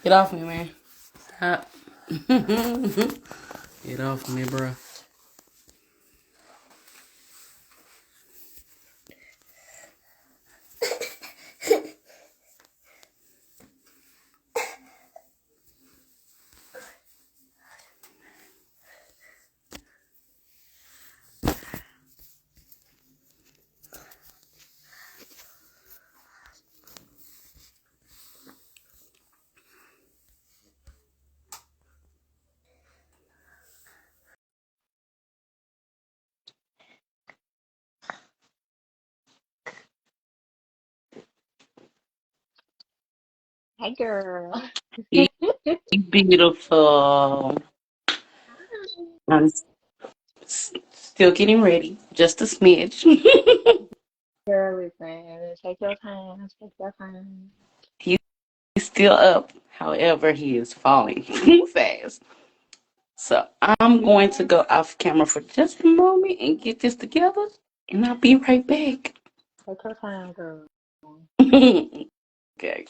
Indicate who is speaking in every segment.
Speaker 1: Get off me, man. Stop. Get off me, bro.
Speaker 2: Hey girl.
Speaker 1: You beautiful. I'm still getting ready. Just a smidge.
Speaker 2: Girl, listen, take your time, take your time.
Speaker 1: He's still up. However, he is falling fast. So I'm going to go off camera for just a moment and get this together, and I'll be right back.
Speaker 2: Take your time, girl.
Speaker 1: Okay.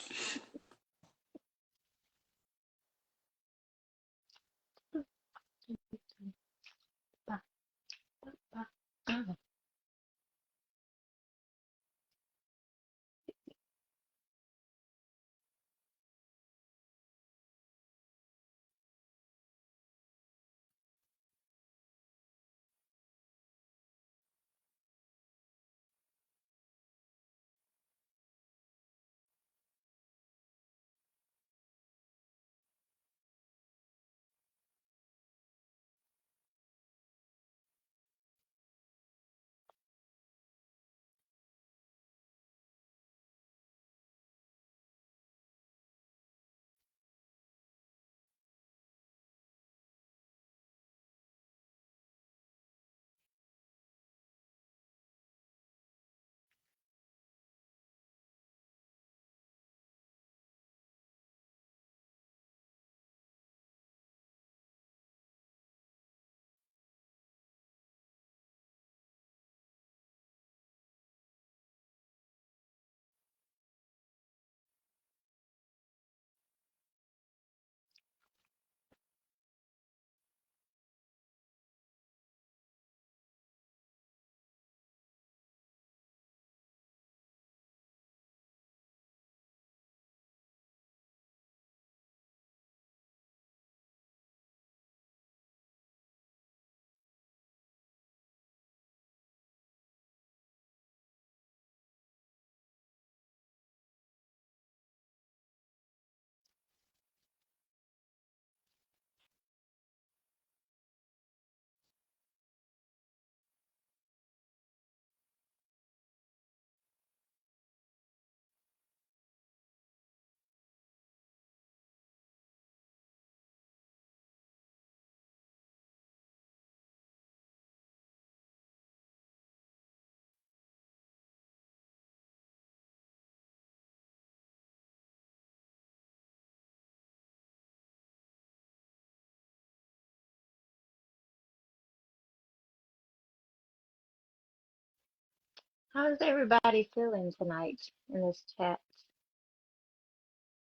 Speaker 2: How's everybody feeling tonight in this chat?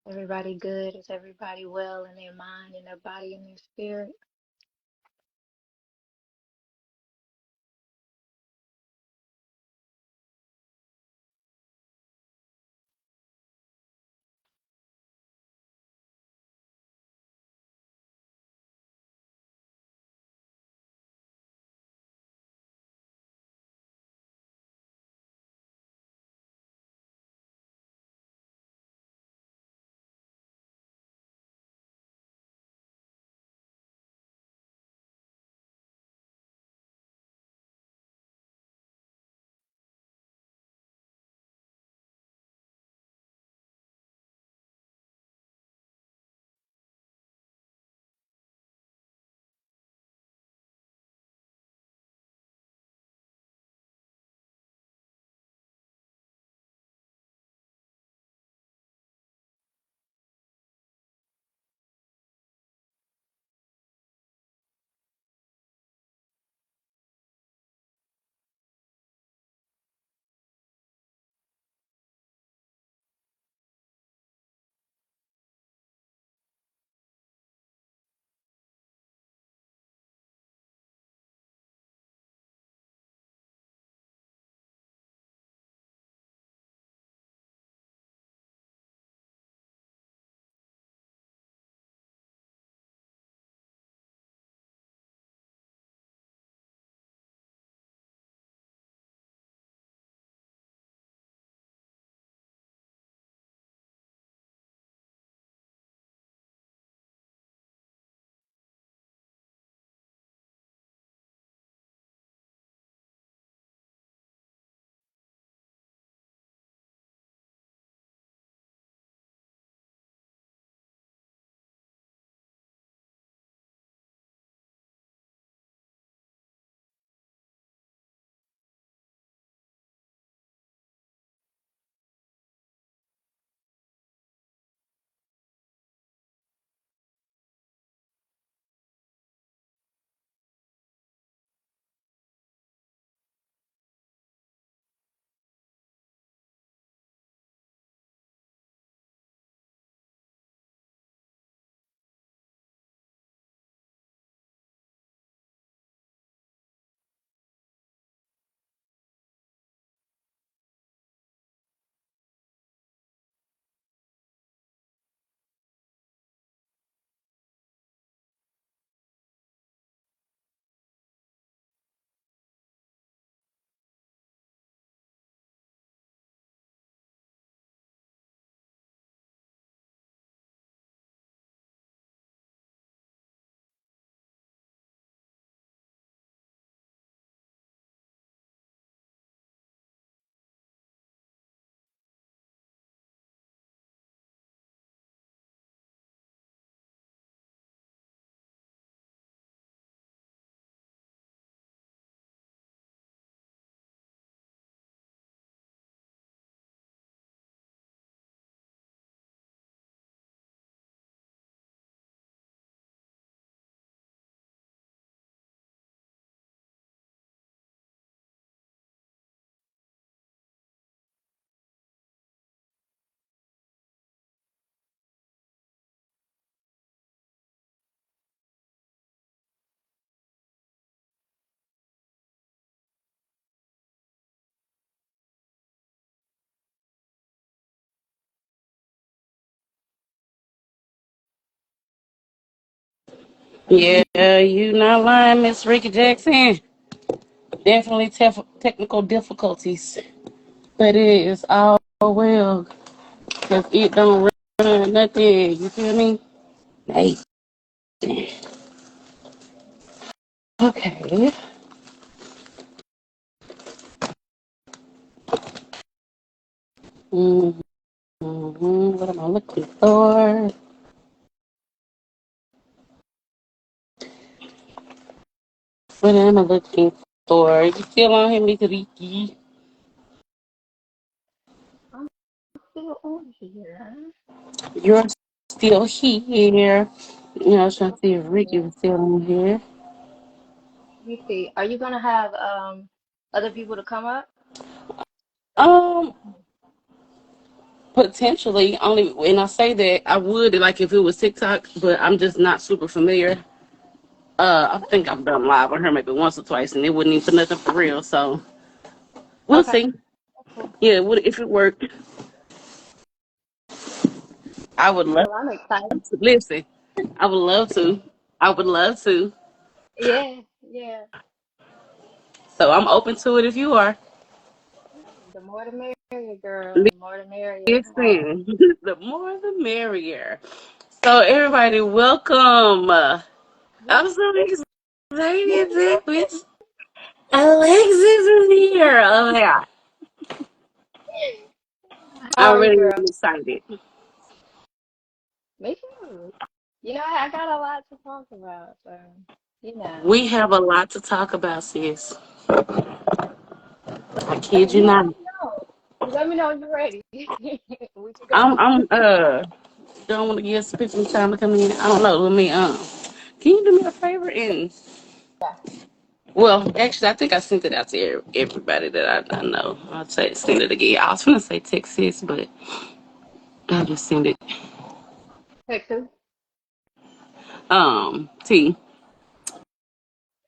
Speaker 2: Everybody good? Is everybody well in their mind, in their body, in their spirit?
Speaker 1: Yeah, you not lying, Miss Ricky Jackson. Definitely technical difficulties, but it is all well because it don't run nothing. You feel me? Hey, okay. What am I looking for? What am I looking for? You still on here, Miss Ricky?
Speaker 2: I'm still on here.
Speaker 1: You're still here. You know, I was trying to see if Ricky
Speaker 2: Yeah.
Speaker 1: was still on here.
Speaker 2: Let me see. Are you gonna have other people to come up? Or you just
Speaker 1: Um, Potentially, only when I say that I would like if it was TikTok, but I'm just not super familiar. I think I've done live on her maybe once or twice, and it wouldn't even for nothing for real. So we'll
Speaker 2: okay.
Speaker 1: see.
Speaker 2: That's cool.
Speaker 1: Yeah, if it worked, I would love
Speaker 2: Well, I'm excited.
Speaker 1: to listen. I would love to. I would love to.
Speaker 2: Yeah, yeah.
Speaker 1: So I'm open to it if you are.
Speaker 2: The more the merrier, girl. The more the merrier.
Speaker 1: Listen, the more the merrier. So everybody, welcome. I'm so excited. Miss Alexis is here. Oh yeah,
Speaker 2: How
Speaker 1: I
Speaker 2: are you,
Speaker 1: really
Speaker 2: girl?
Speaker 1: am excited.
Speaker 2: Me too. I got a lot to talk about, so you know.
Speaker 1: We have a lot to talk about, sis. I kid you
Speaker 2: You let
Speaker 1: not.
Speaker 2: me know. You let me know when you're ready. We can
Speaker 1: I'm
Speaker 2: go.
Speaker 1: I'm don't want to give people time to come in. I don't know. Let me can you do me a favor and well, actually, I think I sent it out to everybody that I know. I'll send it again. I was gonna say Texas, but I'll just send it.
Speaker 2: Texas.
Speaker 1: T.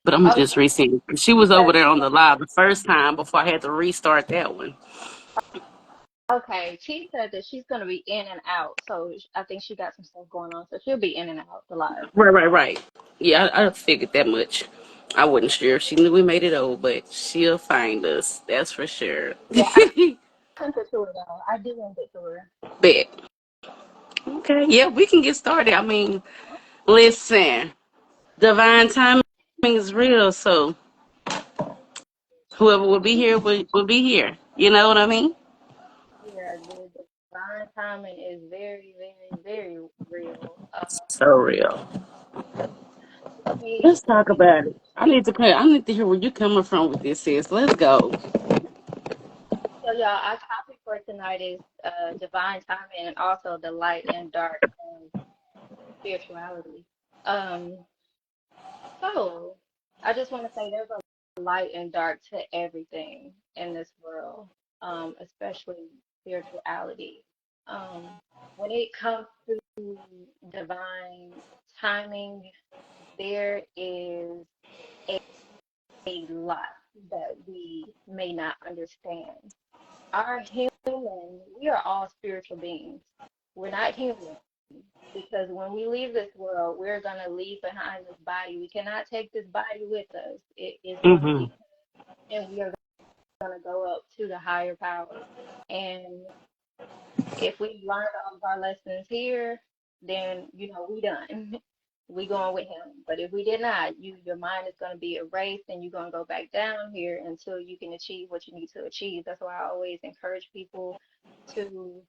Speaker 1: But I'm
Speaker 2: Oh,
Speaker 1: just resending. She
Speaker 2: she
Speaker 1: was over
Speaker 2: said,
Speaker 1: there on the live the first time before I had to restart that one.
Speaker 2: okay. She said that she's gonna be in and out, so I think she got some stuff going on, so she'll be in and out the live.
Speaker 1: Right. Yeah, I figured that much. I wasn't sure if she knew we made it over, but she'll find us. That's for sure.
Speaker 2: Yeah, I sent it to her though. I did send it to her.
Speaker 1: Bet. Okay, yeah, we can get started. I mean, listen, divine timing is real, so whoever will be here will be here. You know what I mean?
Speaker 2: Yeah, the divine timing is very, very, very real.
Speaker 1: So real.
Speaker 2: Me,
Speaker 1: Let's talk about it. I need to hear where you're coming from with this, sis. Let's go.
Speaker 2: so y'all, our topic for tonight is divine timing and also the light and dark of spirituality. Um, so I just want to say there's a light and dark to everything in this world, especially spirituality. Um, when it comes to divine timing, there is a lot that we may not understand. Our we are all spiritual beings. We're not human because when we leave this world, we're going to leave behind this body. We cannot take this body with us. It is going to
Speaker 1: Hmm.
Speaker 2: leave, and we are going to go up to the higher power. And if we learned all of our lessons here, then we done. We going with him. But if we did not, your mind is going to be erased, and you're going to go back down here until you can achieve what you need to achieve. That's why I always encourage people to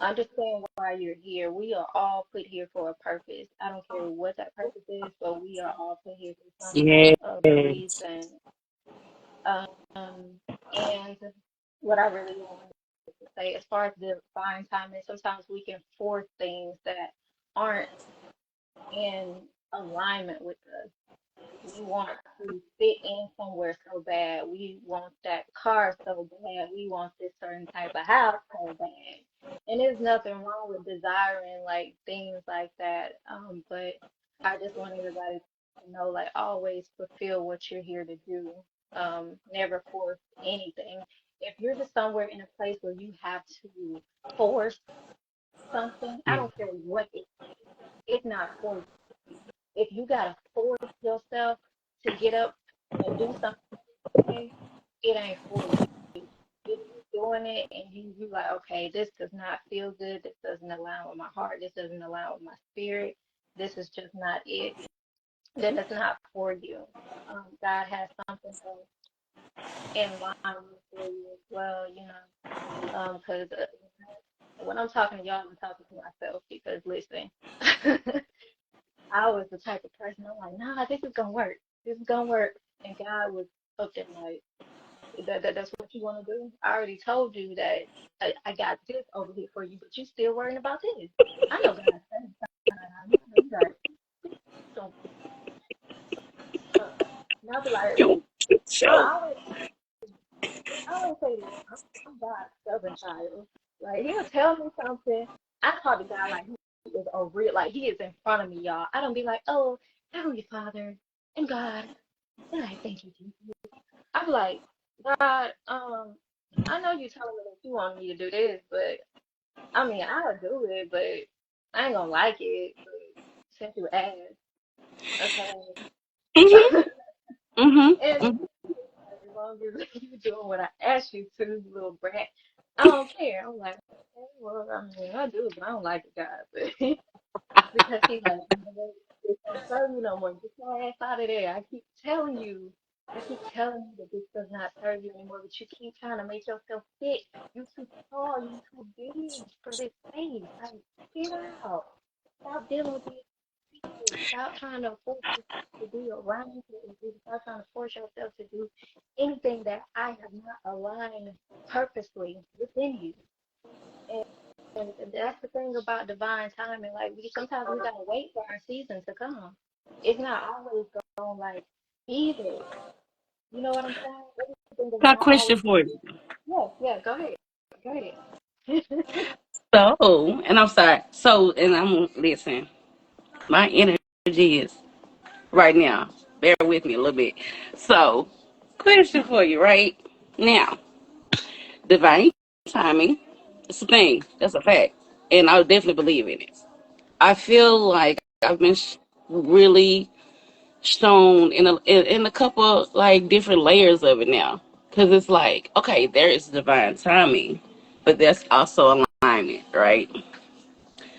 Speaker 2: understand why you're here. We are all put here for a purpose. I don't care what that purpose is, but we are all put here for some type
Speaker 1: Yes.
Speaker 2: of reason. Um, and what I really want to say, as far as divine timing, sometimes we can force things that aren't in alignment with us. We want to fit in somewhere so bad. We want that car so bad. We want this certain type of house so bad. And there's nothing wrong with desiring like things like that. But I just want everybody to know, like, always fulfill what you're here to do. Never force anything. If you're just somewhere in a place where you have to force something, I don't care what it is. It's not for you. if you gotta force yourself to get up and do something today, it ain't for you. If you're doing it and you like, okay, this does not feel good, this doesn't align with my heart, this doesn't align with my spirit, this is just not it, then it's not for you. God has something else in line for you as well, you know. Because when I'm talking to y'all, I'm talking to myself because listen, I was the type of person I'm like, nah, this is gonna work. This is gonna work. And God was up there like, that's what you want to do. I already told you that I got this over here for you, but you still worrying about this. I know God said I know you got it. Don't and I'll be like,
Speaker 1: Yo,
Speaker 2: you know,
Speaker 1: show.
Speaker 2: I always say this. I'm God's stubborn child. Like he'll tell me something. I talk to God like he is a real, like he is in front of me, y'all. I don't be like, oh, Heavenly Father and God, and I thank you, Jesus. I be like, God, I know you telling me that you want me to do this, but I mean, I'll do it, but I ain't gonna like it. But since you asked,
Speaker 1: Mhm.
Speaker 2: okay.
Speaker 1: Mhm.
Speaker 2: And
Speaker 1: Mhm.
Speaker 2: as long as you doing what I asked you to, you little brat, I don't care. I'm like, okay, well, I mean, I do, but I don't like it, God. But because he's like, it's don't serve you no more. Get your ass out of there. I keep telling you that this does not serve you anymore, but you keep trying to make yourself fit. You too tall, you too big for this space. Like, get out. Stop dealing with these people. Stop trying to force yourself to be around people. Stop trying to force yourself to do anything that I have not aligned purposely within you. And that's the thing about divine timing. Like we sometimes we gotta wait for our season to come. It's not always gonna like be there. You know what I'm saying? Everything is
Speaker 1: Got a
Speaker 2: not
Speaker 1: question
Speaker 2: always.
Speaker 1: for you.
Speaker 2: Yeah, yeah. Go ahead. Go ahead.
Speaker 1: So, and I'm sorry. So, and I'm listen. My energy is right now. Bear with me a little bit. So, question for you, right now. Divine timing. It's a thing. That's a fact, and I definitely believe in it. I feel like I've been really shown in a couple like different layers of it now, because it's like, okay, there is divine timing, but there's also alignment, right?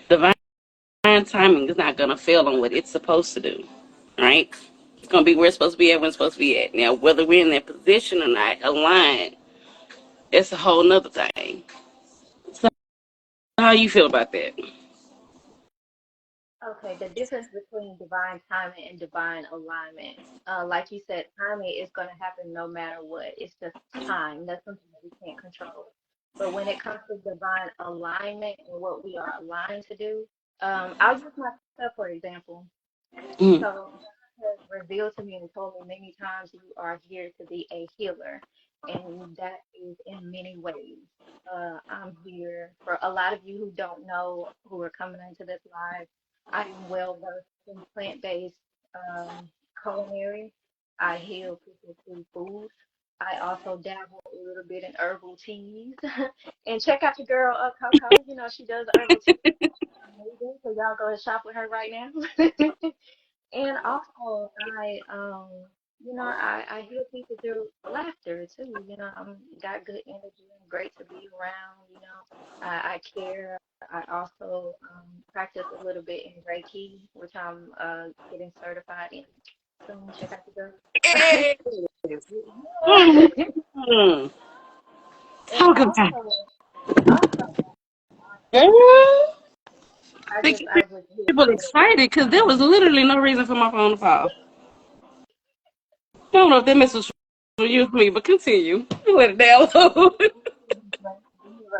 Speaker 1: Divine timing is not gonna fail on what it's supposed to do, right? It's gonna be where it's supposed to be at when it's supposed to be at. Now, whether we're in that position or not, aligned, it's a whole nother thing. So, how you feel about that?
Speaker 2: Okay, the difference between divine timing and divine alignment. Like you said, timing is going to happen no matter what. It's just time. That's something that we can't control. But when it comes to divine alignment and what we are aligned to do, I'll use myself for example.
Speaker 1: Mm,
Speaker 2: So God has revealed to me and told me many times you are here to be a healer, and that is in many ways. I'm here for a lot of you who don't know who are coming into this live. I am well versed in plant-based culinary. I heal people through food. I also dabble a little bit in herbal teas. And check out your girl, Coco. You know, she does herbal teas. Amazing. So y'all go and shop with her right now. And also, I hear people through laughter too. You know, I'm got good energy. I'm great to be around. You know, I care. I also practice a little bit in Reiki, which I'm getting certified in soon. Check out the girl.
Speaker 1: yes.
Speaker 2: Yeah.
Speaker 1: Mm.
Speaker 2: And
Speaker 1: Talk about it.
Speaker 2: also,
Speaker 1: Girl, making
Speaker 2: I just hear
Speaker 1: people
Speaker 2: so
Speaker 1: excited because there was literally no reason for my phone to fall. I don't know if that mess was for you or me, but continue. Let it down low.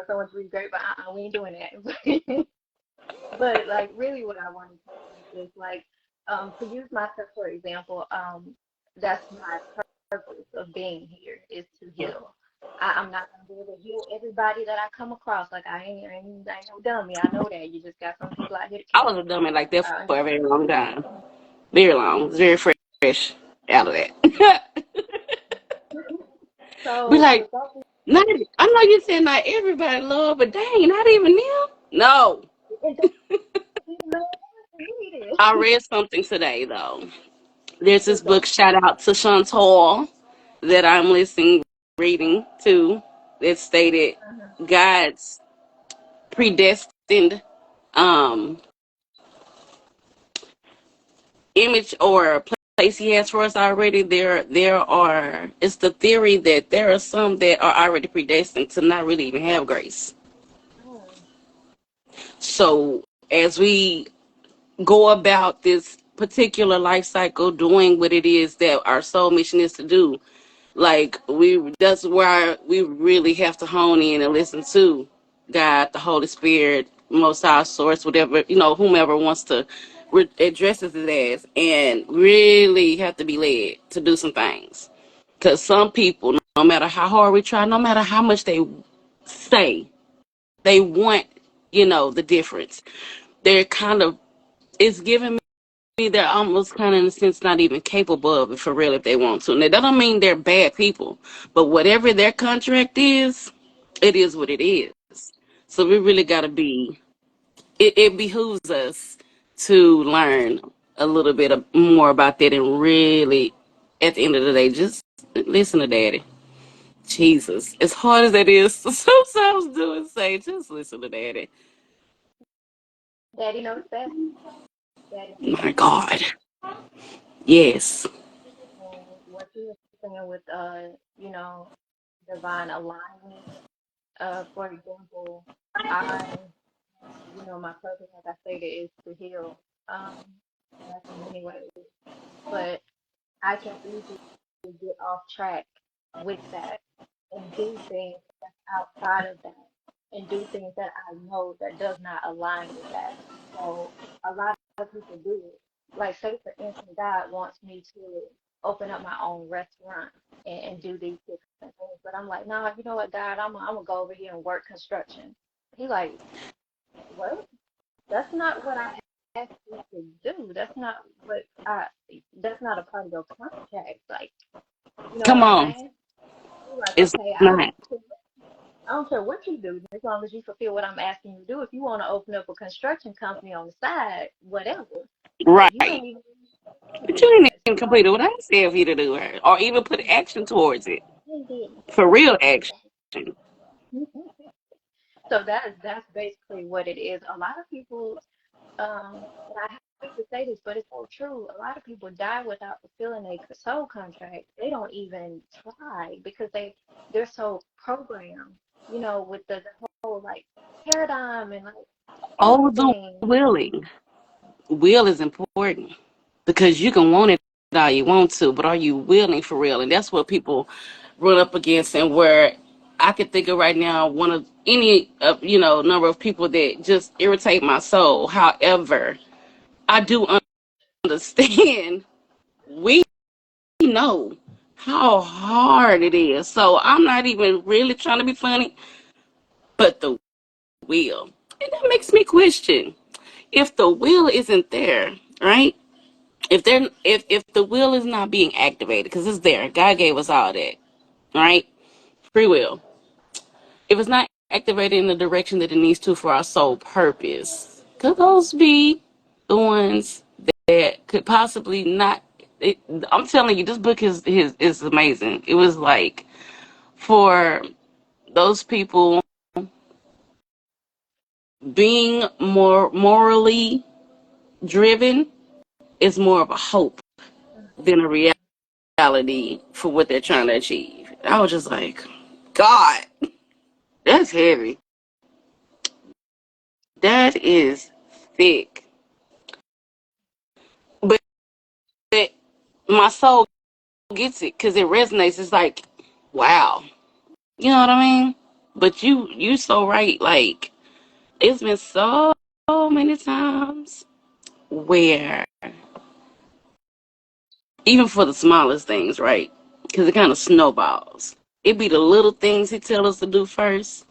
Speaker 2: so much regret, but we ain't doing that. But like really what I wanted to say is like to use myself for example, that's my purpose of being here is to
Speaker 1: Yeah.
Speaker 2: heal. I'm not gonna be able to heal everybody that I come across. Like I ain't no dummy. I know that. You just got some people out here to
Speaker 1: I
Speaker 2: kill
Speaker 1: was a
Speaker 2: you.
Speaker 1: dummy like that
Speaker 2: I
Speaker 1: for a
Speaker 2: understand.
Speaker 1: very long time. Very long. Was very fresh out of that. Be
Speaker 2: So
Speaker 1: like,
Speaker 2: with that
Speaker 1: not, I know you said not everybody love, but dang, not even them. No.
Speaker 2: being said, and don't even know what you
Speaker 1: I read something today though. There's this
Speaker 2: What's that?
Speaker 1: book, shout out to Chantal, that I'm listening, reading to, that stated
Speaker 2: Uh-huh.
Speaker 1: God's predestined um, image or place He has for us already. There are. It's the theory that there are some that are already predestined to not really even have grace.
Speaker 2: Mm.
Speaker 1: So as we go about this particular life cycle, doing what it is that our soul mission is to do, like that's where we really have to hone in and listen to God, the Holy Spirit, Most High Source, whatever, whomever wants to addresses it as, and really have to be led to do some things. Because some people, no matter how hard we try, no matter how much they say they want, the difference, they're kind of, it's giving they're almost kind of in a sense not even capable of it for real if they want to. And that don't mean they're bad people, but whatever their contract is, it is what it is. So we really got to be. It behooves us to learn a little bit more about that, and really, at the end of the day, just listen to Daddy. Jesus, as hard as that is to sometimes do and say, just listen to Daddy.
Speaker 2: Daddy knows best. Daddy knows
Speaker 1: My
Speaker 2: best.
Speaker 1: God, yes.
Speaker 2: And what you were saying with you know, divine alignment. For example, I, my purpose, like I stated, is to heal. Um, that's in many ways, but I can easily get off track with that and do things that's outside of that and do things that I know that does not align with that. So a lot of people do it. Like say for instance, God wants me to open up my own restaurant and do these different things. But I'm like, nah, you know what, God, I'm gonna go over here and work construction. He like, what? That's not what I asked you to do. That's not a part of your contract. Like, you know what
Speaker 1: Come
Speaker 2: I'm
Speaker 1: on,
Speaker 2: saying? You're like,
Speaker 1: it's
Speaker 2: okay,
Speaker 1: not
Speaker 2: I don't care what you do, as long as you fulfill what I'm asking you to do. If you want to open up a construction company on the side, whatever. But you
Speaker 1: right.
Speaker 2: ain't even to
Speaker 1: But
Speaker 2: do
Speaker 1: you
Speaker 2: that. So
Speaker 1: didn't complete what I said for you to do, her, or even put action towards it.
Speaker 2: you ain't did
Speaker 1: For real
Speaker 2: nothing.
Speaker 1: action.
Speaker 2: So that's basically what it is. A lot of people, and I hate to say this, but it's so true. A lot of people die without fulfilling a soul contract. They don't even try because they're so programmed, with the whole like paradigm and like
Speaker 1: Oh, the
Speaker 2: everything.
Speaker 1: willing. Will is important because you can want it all you want to, but are you willing for real? And that's what people run up against, and where I could think of right now one of any of number of people that just irritate my soul. However, I do understand. We know how hard it is. So I'm not even really trying to be funny, but the will. And that makes me question if the will isn't there, right? If the will is not being activated, because it's there, God gave us all that, right? Free will. If it's not activated in the direction that it needs to for our sole purpose, could those be the ones that could possibly not? It, I'm telling you, this book is amazing. It was like for those people being more morally driven is more of a hope than a reality for what they're trying to achieve. I was just like, God, that's heavy. That is thick. But, but my soul gets it because it resonates. It's like, wow. You know what I mean? But you so right. Like, it's been so many times where even for the smallest things, right? Because it kind of snowballs. It be the little things he tell us to do first,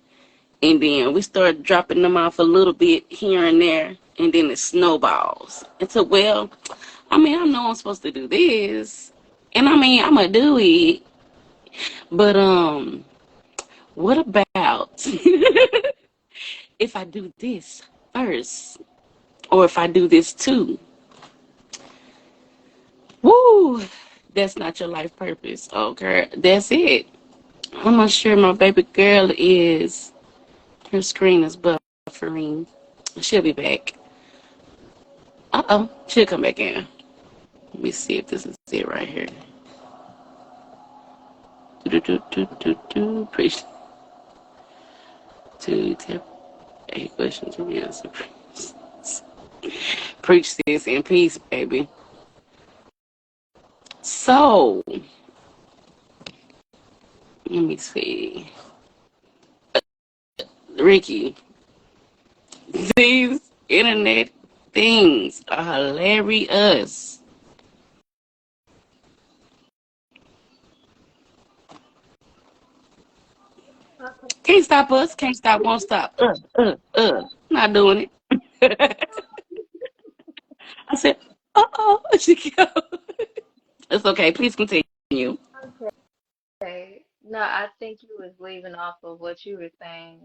Speaker 1: and then we start dropping them off a little bit here and there, and then it snowballs. And so, well, I mean, I know I'm supposed to do this, and I mean, I'm gonna do it, but what about if I do this first, or if I do this too? Woo! That's not your life purpose. Okay, that's it. I'm not sure my baby girl is. Her screen is buffering. She'll be back. She'll come back in. Let me see if this is it right here. Do do do do do. Preach to tip. 8 questions to be answered. Preach this in peace, baby. So, let me see. Ricky, these internet things are hilarious.
Speaker 2: Okay.
Speaker 1: Can't stop us. Can't stop. Won't stop. Not doing it. I said, oh. She go. It's okay. Please continue.
Speaker 2: Okay. No, I think you was leaving off of what you were saying,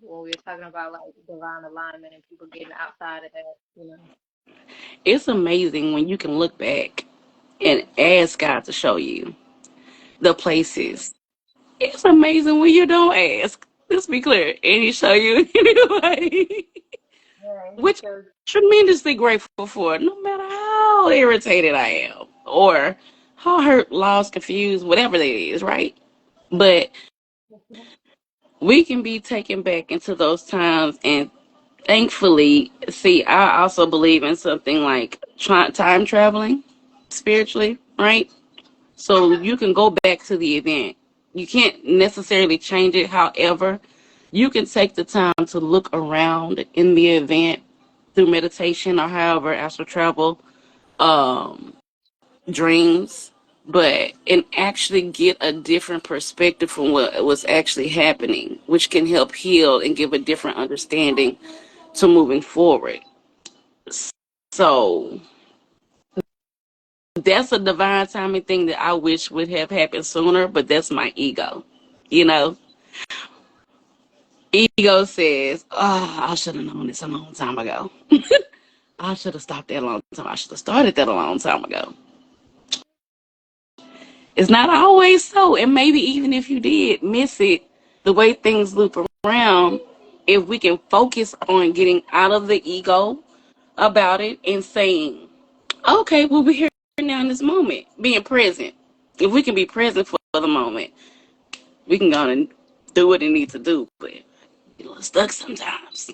Speaker 2: when we were talking about like divine alignment and people getting outside of that, you know.
Speaker 1: It's amazing when you can look back and ask God to show you the places. It's amazing when you don't ask. Let's be clear. And he show you anyway.
Speaker 2: Yeah, he
Speaker 1: Which
Speaker 2: shows.
Speaker 1: I'm tremendously grateful for, no matter how irritated I am or how hurt, lost, confused, whatever it is, right? But we can be taken back into those times and thankfully, see, I also believe in something like time traveling spiritually, right? So you can go back to the event. You can't necessarily change it. However, you can take the time to look around in the event through meditation or however astral travel, um, dreams, but and actually get a different perspective from what was actually happening, which can help heal and give a different understanding to moving forward. So that's a divine timing thing that I wish would have happened sooner, but that's my ego. You know, ego says, oh, I should have known this a long time ago. I should have stopped that a long time. I should have started that a long time ago. It's not always so. And maybe even if you did miss it, the way things loop around, if we can focus on getting out of the ego about it and saying, okay, well, we're here now in this moment, being present. If we can be present for the moment, we can go and do what it needs to do. But get a little stuck sometimes.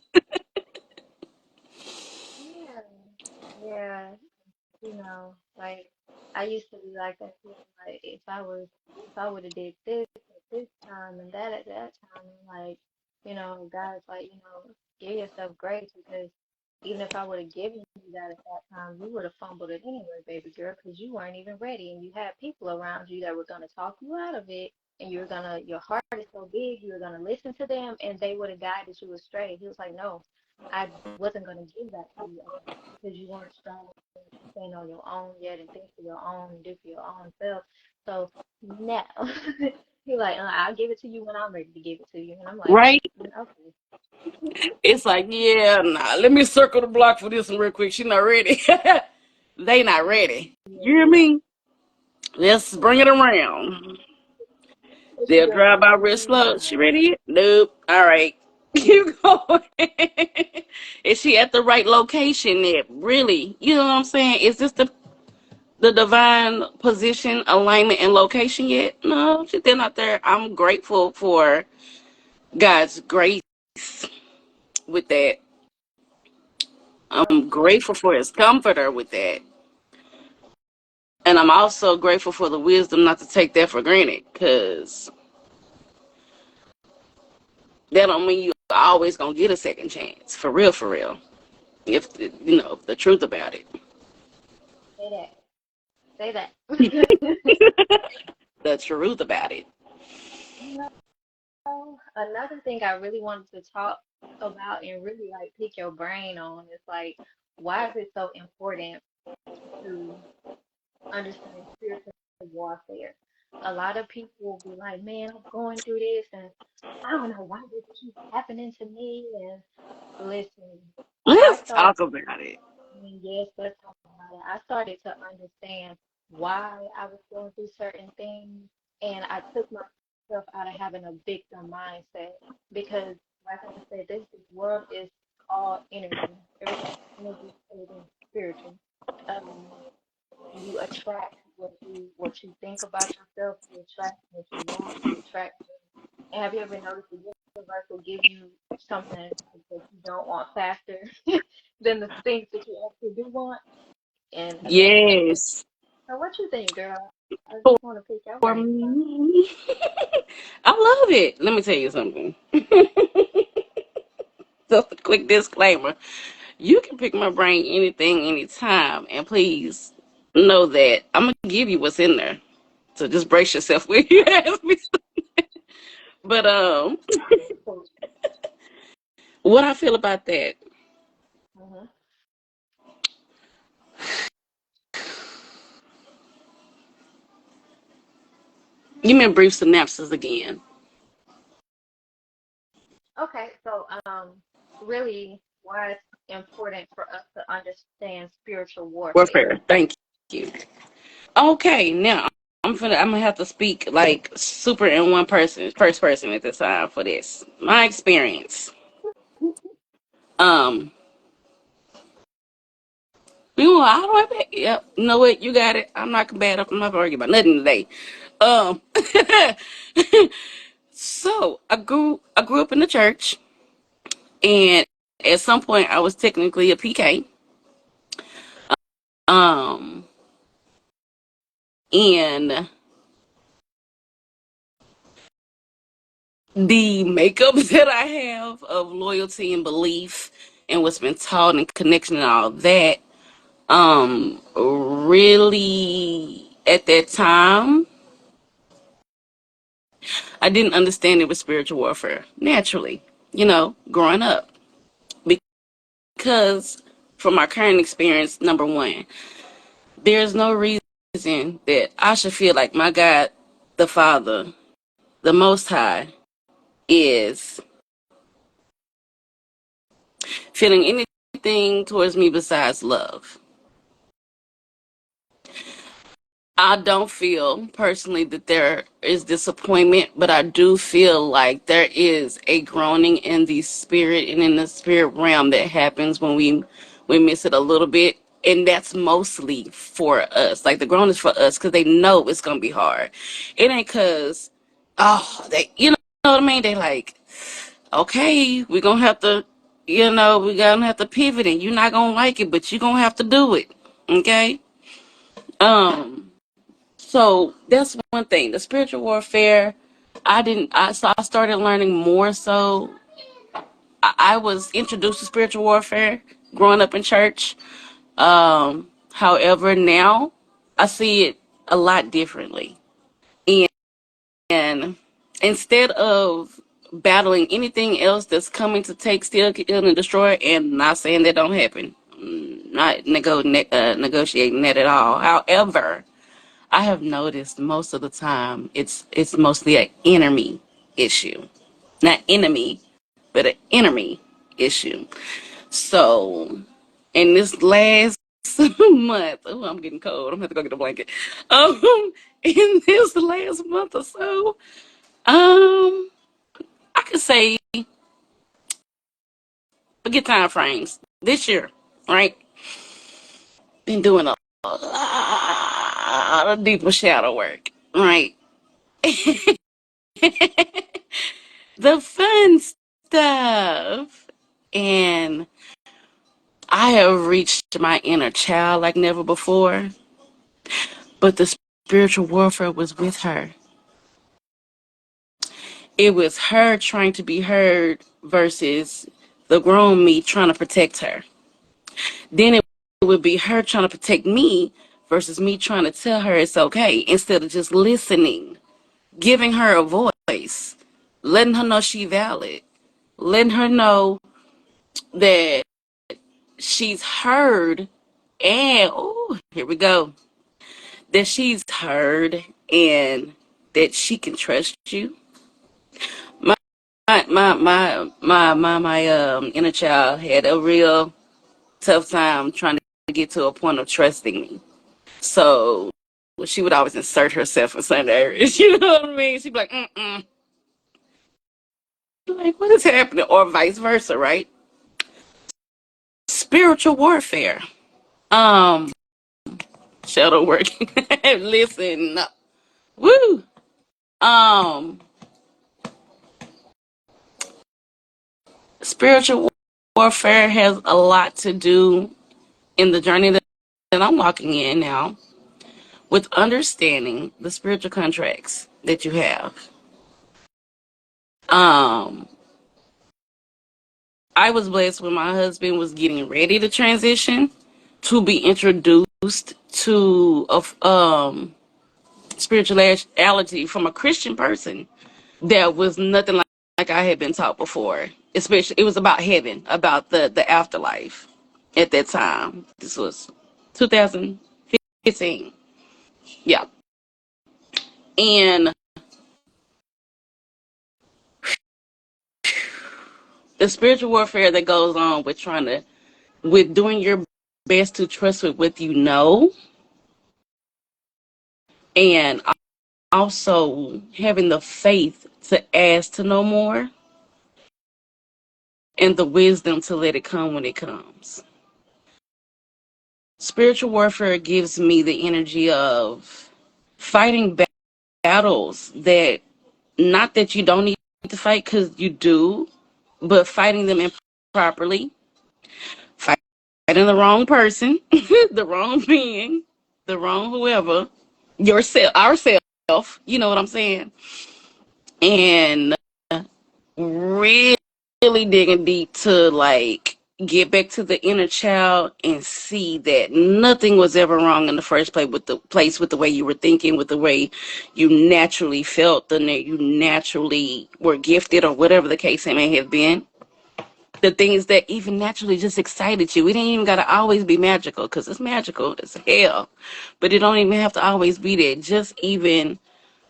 Speaker 2: Yeah. Yeah. You know, like I used to be like that too. Like if I would have did this at this time and that at that time, like, God's like, give yourself grace because even if I would have given you that at that time, you would have fumbled it anyway, baby girl, because you weren't even ready and you had people around you that were gonna talk you out of it and your heart is so big, you were gonna listen to them and they would have guided you astray. He was like, no, I wasn't gonna give that to you because you weren't strong stand on your own yet and think for your own and do for your own self. So now he's like, I'll give it to you when I'm ready to give it to you. And I'm like,
Speaker 1: Right?
Speaker 2: okay.
Speaker 1: It's like, yeah, nah, let me circle the block for this one real quick. She not ready. They not ready. You hear
Speaker 2: Yeah.
Speaker 1: me? Let's bring it around.
Speaker 2: What you
Speaker 1: They'll
Speaker 2: doing?
Speaker 1: drive by
Speaker 2: What
Speaker 1: real
Speaker 2: you
Speaker 1: slow.
Speaker 2: doing?
Speaker 1: She ready yet? Nope. All right. Keep going. Is she at the right location yet? Really? You know what I'm saying? Is this the divine position, alignment, and location yet? No, she's still not there. I'm grateful for God's grace with that. I'm grateful for his comforter with that. And I'm also grateful for the wisdom not to take that for granted because that don't mean you always gonna get a second chance. For real, for real. If the truth about it.
Speaker 2: Say that. Say that.
Speaker 1: The truth about it.
Speaker 2: You Another thing I really wanted to talk about and really like pick your brain on is like, why is it so important to understand spiritual warfare? A lot of people will be like, man, I'm going through this and I don't know why this keeps happening to me. And listen, I
Speaker 1: Let's
Speaker 2: start,
Speaker 1: talk about it.
Speaker 2: mean, yes, let's talk about it. I started to understand why I was going through certain things, and I took myself out of having a victim mindset because, like I said, this world is all energy. Everything is energy, everything is spiritual. Um, you attract what you think about yourself. You attract what you want. You attract. And have you ever noticed the universe will give you something that you don't want faster than the things that you actually do want? And that's what.
Speaker 1: Yes.
Speaker 2: So what you think, girl? I just want to pick your
Speaker 1: For
Speaker 2: brain about
Speaker 1: me, I love it. Let me tell you something. Just a quick disclaimer. You can pick my brain anything, anytime. And please know that I'm going to give you what's in there. So just brace yourself when you ask me. But
Speaker 2: it. Cool.
Speaker 1: what I feel about that,
Speaker 2: Mm-hmm.
Speaker 1: give me a brief synopsis again.
Speaker 2: Okay, so really, why it's important for us to understand spiritual warfare.
Speaker 1: Warfare. Thank you. Okay, now I'm gonna have to speak like super in one person, first person at this time for this. My experience. Um, you know, I don't have it. Yep, you know what? You got it. I'm not combative. I'm not gonna argue about nothing today. Um, so I grew up in the church, and at some point I was technically a PK. Um, and the makeup that I have of loyalty and belief and what's been taught and connection and all that, really at that time, I didn't understand it was spiritual warfare naturally, growing up. Because from my current experience, number one, there's no reason that I should feel like my God, the Father, the Most High, is feeling anything towards me besides love. I don't feel personally that there is disappointment, but I do feel like there is a groaning in the spirit and in the spirit realm that happens when we miss it a little bit. And that's mostly for us. Like the groan is for us because they know it's gonna be hard. It ain't cause they know what I mean? They like, okay, we're gonna have to we're gonna have to pivot and you're not gonna like it, but you're gonna have to do it. Okay? Um so that's one thing. The spiritual warfare, I started learning more so. I was introduced to spiritual warfare growing up in church. However, now I see it a lot differently. And instead of battling anything else that's coming to take, steal, kill, and destroy, and not saying that don't happen, not negotiating that at all. However, I have noticed most of the time it's mostly an enemy issue, not enemy, but an enemy issue. So in this last month, oh, I'm getting cold. I'm gonna have to go get a blanket. In this last month or so, I could say, forget time frames. This year, right? Been doing a lot of deeper shadow work, right? The fun stuff. And I have reached my inner child like never before, but the spiritual warfare was with her. It was her trying to be heard versus the grown me trying to protect her. Then it would be her trying to protect me versus me trying to tell her it's okay instead of just listening, giving her a voice, letting her know she valid, letting her know that she's heard, and oh, here we go, that she's heard and that she can trust you. My my inner child had a real tough time trying get to a point of trusting me. So she would always insert herself in certain areas. You know what I mean? She'd be like, mm-mm. Like, what is happening? Or vice versa, right? Spiritual warfare. Um, shadow working. Listen. Woo. Um, spiritual warfare has a lot to do in the journey that I'm walking in now with understanding the spiritual contracts that you have. Um, I was blessed when my husband was getting ready to transition to be introduced to spirituality from a Christian person that was nothing like I had been taught before. Especially, it was about heaven, about the afterlife. At that time, this was 2015. Yeah, and the spiritual warfare that goes on with with doing your best to trust with what you know, and also having the faith to ask to know more and the wisdom to let it come when it comes. Spiritual warfare gives me the energy of fighting battles that, not that you don't need to fight, because you do, but fighting them improperly, fighting the wrong person, the wrong being, the wrong whoever, yourself, ourself, you know what I'm saying? And really digging deep to like get back to the inner child and see that nothing was ever wrong in the first place with the way you were thinking, with the way you naturally felt, you naturally were gifted, or whatever the case it may have been. The things that even naturally just excited you. It ain't even gotta always be magical, because it's magical as hell, but it don't even have to always be that. Just even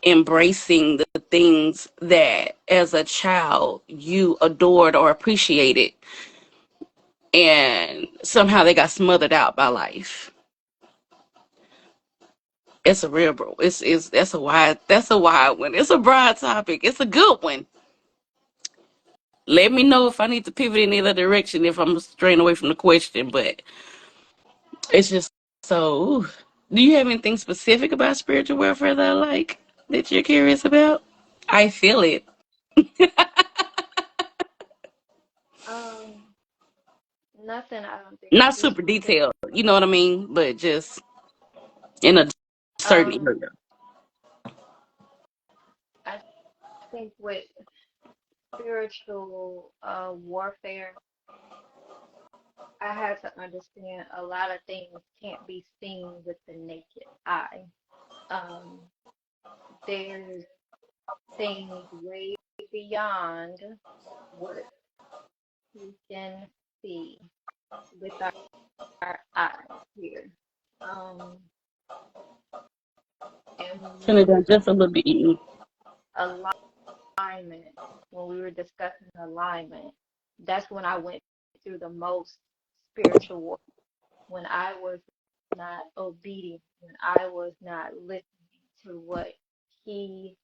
Speaker 1: embracing the things that as a child you adored or appreciated, and somehow they got smothered out by life. It's a real bro. It's that's a wide one. It's a broad topic. It's a good one. Let me know if I need to pivot in either direction if I'm straying away from the question, but it's just so. Ooh. Do you have anything specific about spiritual warfare that I like that you're curious about? I feel it.
Speaker 2: Um, Nothing I don't think
Speaker 1: Not
Speaker 2: too
Speaker 1: super
Speaker 2: specific.
Speaker 1: detailed, you know what I mean? But just in a certain
Speaker 2: Um,
Speaker 1: area.
Speaker 2: I think with spiritual warfare, I had to understand a lot of things can't be seen with the naked eye. Um, there's things way beyond what we can see with our eyes here. Um, and when
Speaker 1: Turn
Speaker 2: we
Speaker 1: it
Speaker 2: were
Speaker 1: down just a little bit.
Speaker 2: alignment, when we were discussing alignment, that's when I went through the most spiritual war. When I was not obedient, when I was not listening to what he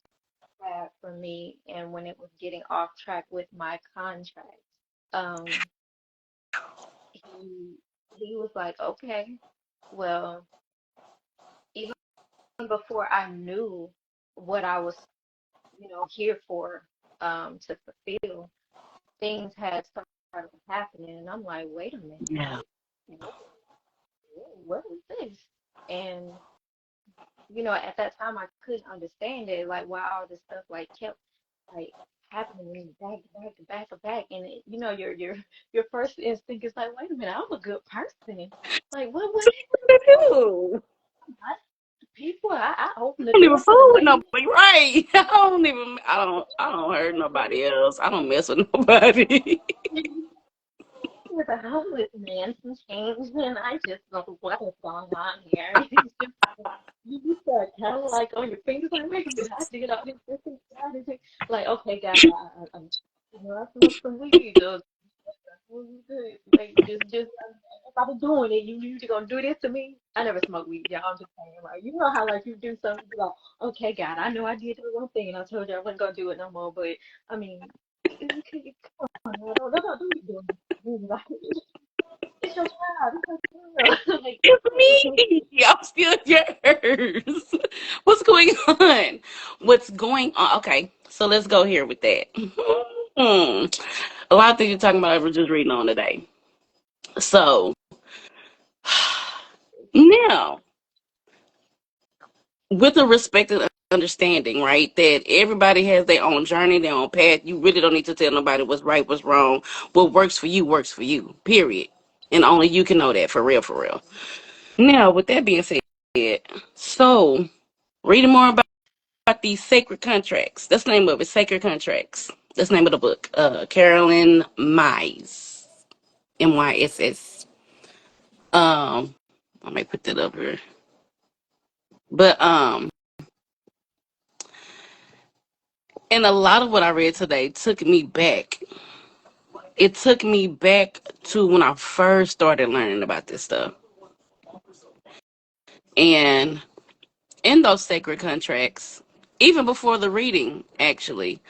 Speaker 2: had for me, and when it was getting off track with my contract. Um, he he was like, okay, well, even before I knew what I was, here for, to fulfill, things had started happening, and I'm like, wait a minute,
Speaker 1: Yeah.
Speaker 2: what, what is this? And at that time, I couldn't understand it, like why all this stuff like kept like happening back to back to back to back, and your first instinct is like, wait a minute, I'm a good person. Like what
Speaker 1: Ew.
Speaker 2: people? I opened the
Speaker 1: I don't even
Speaker 2: door for the
Speaker 1: fool with
Speaker 2: lady.
Speaker 1: nobody, right? I don't hurt nobody else. I don't mess with nobody.
Speaker 2: With a homeless man, some change, and I just don't know what is going on here. It's just you start kind of like on your fingers, like, wait a minute, I did all this and that. Like, okay, God, I smoked some weed. Like, just. Stop doing it. You gonna do this to me? I never smoke weed, y'all. I'm just saying, like, you know how like you do something, you be like, okay, God, I know I did the wrong thing, and I told you I wasn't gonna do it no more. But I mean, come on, now, don't be doing this to me. Like, it's your child. It's your child. Like,
Speaker 1: It's me. I'm still yours. What's going on? What's going on? Okay, so let's go here with that. A lot of things you're talking about, I was just reading on today. So now, with a respect and understanding, right, that everybody has their own journey, their own path. You really don't need to tell nobody what's right, what's wrong. What works for you, period. And only you can know that for real, for real. Now, with that being said, so reading more about these sacred contracts. That's the name of it, Sacred Contracts. That's the name of the book. Carolyn Myss, Myss. I might put that up here. But and a lot of what I read today took me back. It took me back to when I first started learning about this stuff. And in those sacred contracts, even before the reading, actually,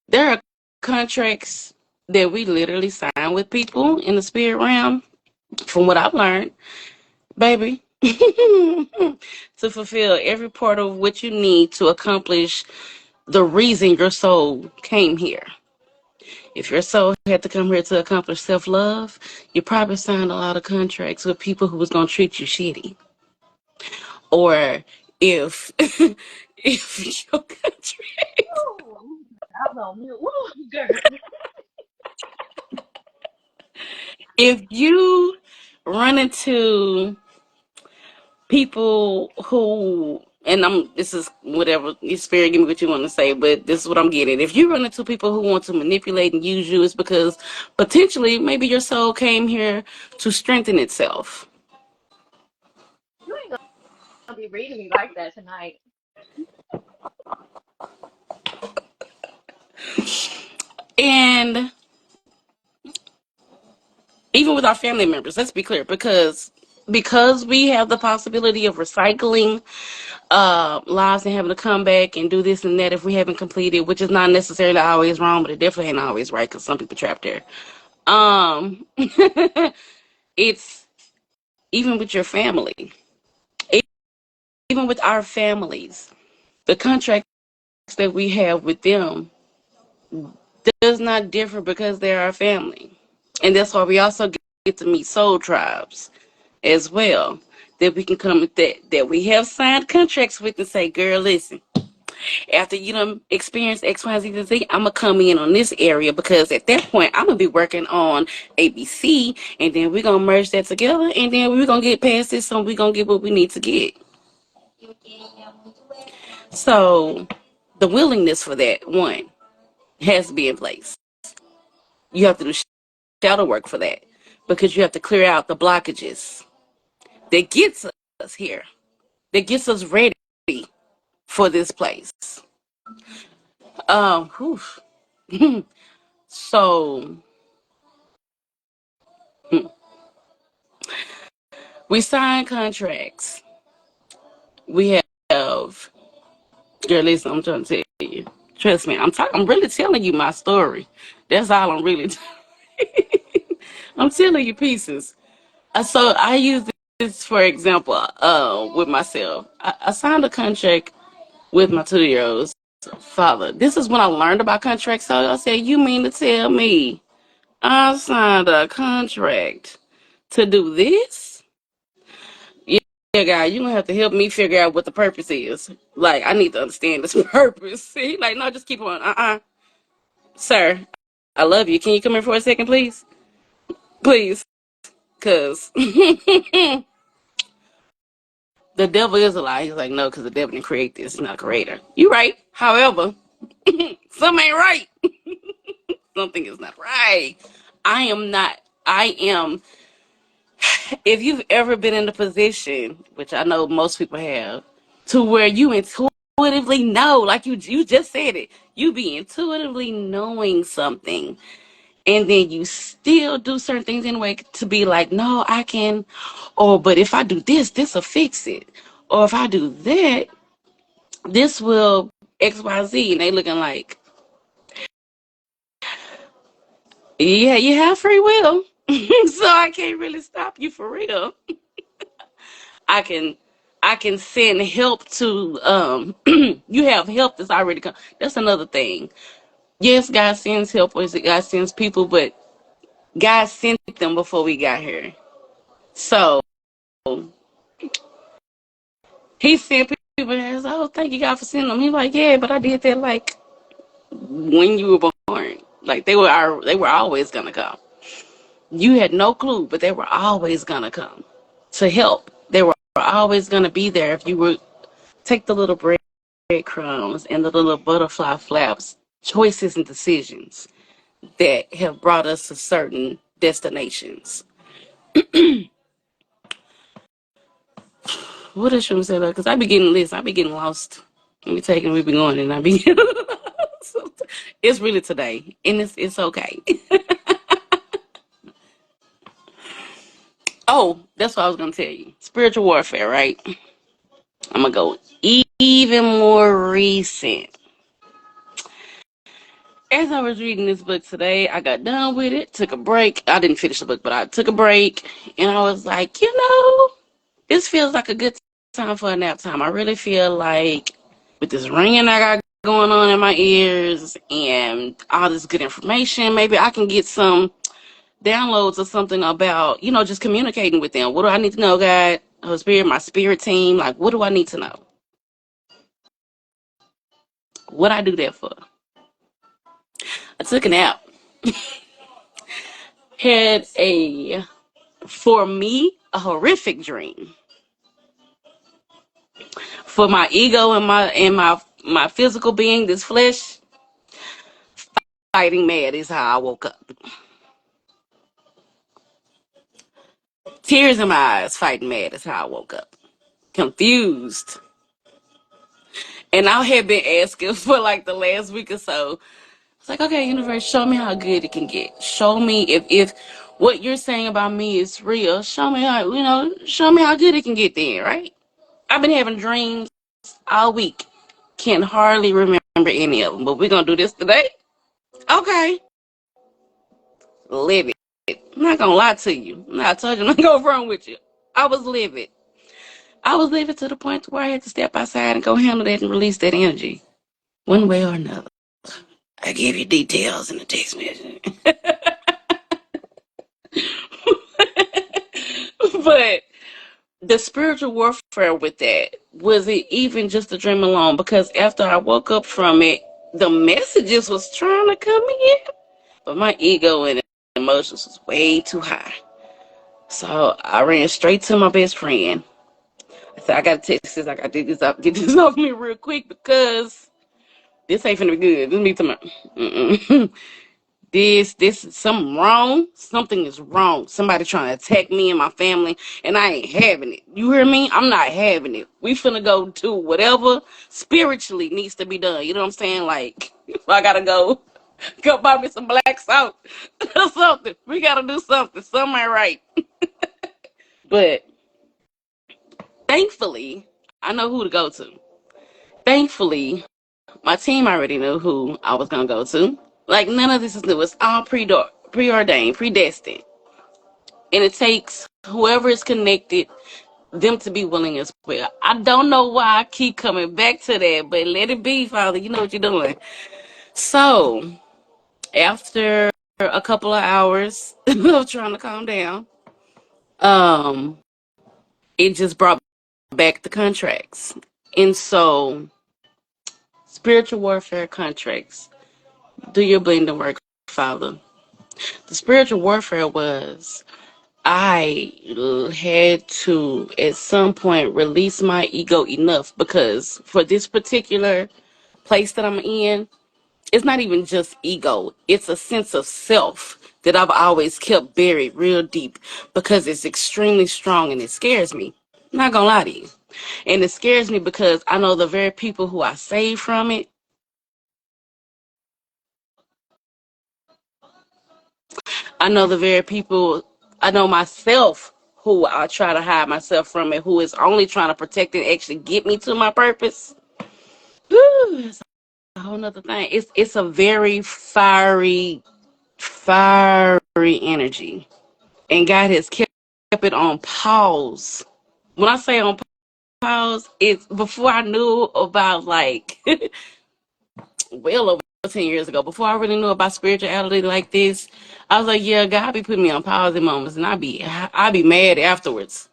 Speaker 1: there are contracts that we literally sign with people in the spirit realm, from what I've learned, baby, to fulfill every part of what you need to accomplish the reason your soul came here. If your soul had to come here to accomplish self-love, you probably signed a lot of contracts with people who was going to treat you shitty. Or if if your contract,
Speaker 2: woo, I was on mute. Woo, girl.
Speaker 1: if you run into people who, and this is whatever your spirit give me what you want to say, but this is what I'm getting. If you run into people who want to manipulate and use you, it's because potentially maybe your soul came here to strengthen itself.
Speaker 2: You ain't gonna be reading me like that tonight.
Speaker 1: And even with our family members, let's be clear, because we have the possibility of recycling lives and having to come back and do this and that if we haven't completed, which is not necessarily always wrong, but it definitely ain't always right because some people trapped there. It's even with your family, even with our families, the contracts that we have with them does not differ because they're our family. And that's why we also get to meet soul tribes as well. That we can come with that we have signed contracts with and say, girl, listen, after you done experience X, Y, Z, Z, I'm gonna come in on this area because at that point I'm gonna be working on ABC, and then we're gonna merge that together, and then we're gonna get past this, so we're gonna get what we need to get. So the willingness for that one has to be in place. You have to do shadow work for that because you have to clear out the blockages that gets us here, that gets us ready for this place. Whew. So we sign contracts. We have, girl, listen, I'm trying to tell you. Trust me, I'm really telling you my story. That's all I'm really I'm telling you pieces. So I use this for example, with myself. I signed a contract with my 2 year old's father. This is when I learned about contracts. So I said, you mean to tell me I signed a contract to do this? Yeah, yeah, guy, you're gonna have to help me figure out what the purpose is. Like, I need to understand this purpose. See, like, no, just keep on. Sir, I love you. Can you come here for a second, please? Please, cause the devil is a lie. He's like, no, because the devil didn't create this. He's not a creator. You right. However, something ain't right. Something is not right. I am not. I am. If you've ever been in a position, which I know most people have, to where you intuitively know, like you just said it, you be intuitively knowing something, And then you still do certain things anyway to be like, no, I can, or but if I do this will fix it. Or if I do that, this will XYZ. And they looking like, yeah, you have free will. So I can't really stop you for real. I can I can send help to you have help that's already come. That's another thing. Yes, God sends help, or is it God sends people, but God sent them before we got here. So he sent people and said, oh, thank you God for sending them. He's like, yeah, but I did that like when you were born. Like they were always gonna come. You had no clue, but they were always gonna come to help. They were always gonna be there if you would take the little breadcrumbs and the little butterfly flaps, choices and decisions that have brought us to certain destinations. What else should we say though? Because I be getting lists, I be getting lost. We taking, we be going, and I be getting so it's really today, and it's okay. Oh, that's what I was gonna tell you. Spiritual warfare, right? I'm gonna go even more recent. As I was reading this book today, I got done with it, took a break. I didn't finish the book, but I took a break, and I was like, this feels like a good time for a nap time. I really feel like with this ringing I got going on in my ears and all this good information, maybe I can get some downloads or something about, just communicating with them. What do I need to know, God? Holy Spirit, my spirit team, like, what do I need to know? What I do that for? I took a nap. Had for me, a horrific dream. For my ego and my physical being, this flesh, fighting mad is how I woke up. Tears in my eyes, fighting mad is how I woke up. Confused. And I had been asking for like the last week or so. It's like, okay, universe, show me how good it can get. Show me if what you're saying about me is real. Show me show me how good it can get then, right? I've been having dreams all week. Can hardly remember any of them, but we're gonna do this today. Okay, live it. I'm not gonna lie to you. I told you I'm not gonna go wrong with you. I was livid. I was livid to the point where I had to step outside and go handle that and release that energy, one way or another. I gave you details in the text message. But the spiritual warfare with that, was it even just a dream alone? Because after I woke up from it, the messages was trying to come in, but my ego and emotions was way too high. So I ran straight to my best friend. I said, I gotta text this, I gotta get this off me real quick because this ain't finna be good. This me tomorrow. This is something wrong. Something is wrong. Somebody trying to attack me and my family, and I ain't having it. You hear me? I'm not having it. We finna go to whatever spiritually needs to be done. You know what I'm saying? Like, if I gotta go buy me some black salt or something. We gotta do something. Something ain't right. But thankfully, I know who to go to. Thankfully, my team already knew who I was gonna go to. Like, none of this is new. It's all preordained, predestined. And it takes whoever is connected, them to be willing as well. I don't know why I keep coming back to that, but let it be, Father. You know what you're doing. So, after a couple of hours of trying to calm down, um, it just brought back the contracts. And so, spiritual warfare contracts. Do your blending work, Father. The spiritual warfare was I had to, at some point, release my ego enough because for this particular place that I'm in, it's not even just ego. It's a sense of self that I've always kept buried real deep because it's extremely strong and it scares me. I'm not gonna lie to you. And it scares me because I know the very people who I saved from it, I know the very people, I know myself who I try to hide myself from and who is only trying to protect and actually get me to my purpose. Whew, it's a whole nother thing. It's a very fiery energy. And God has kept it on pause. When I say on pause, it's before I knew about like well over 10 years ago, before I really knew about spirituality like this, I was like, yeah, God be putting me on pause in moments, and I be mad afterwards.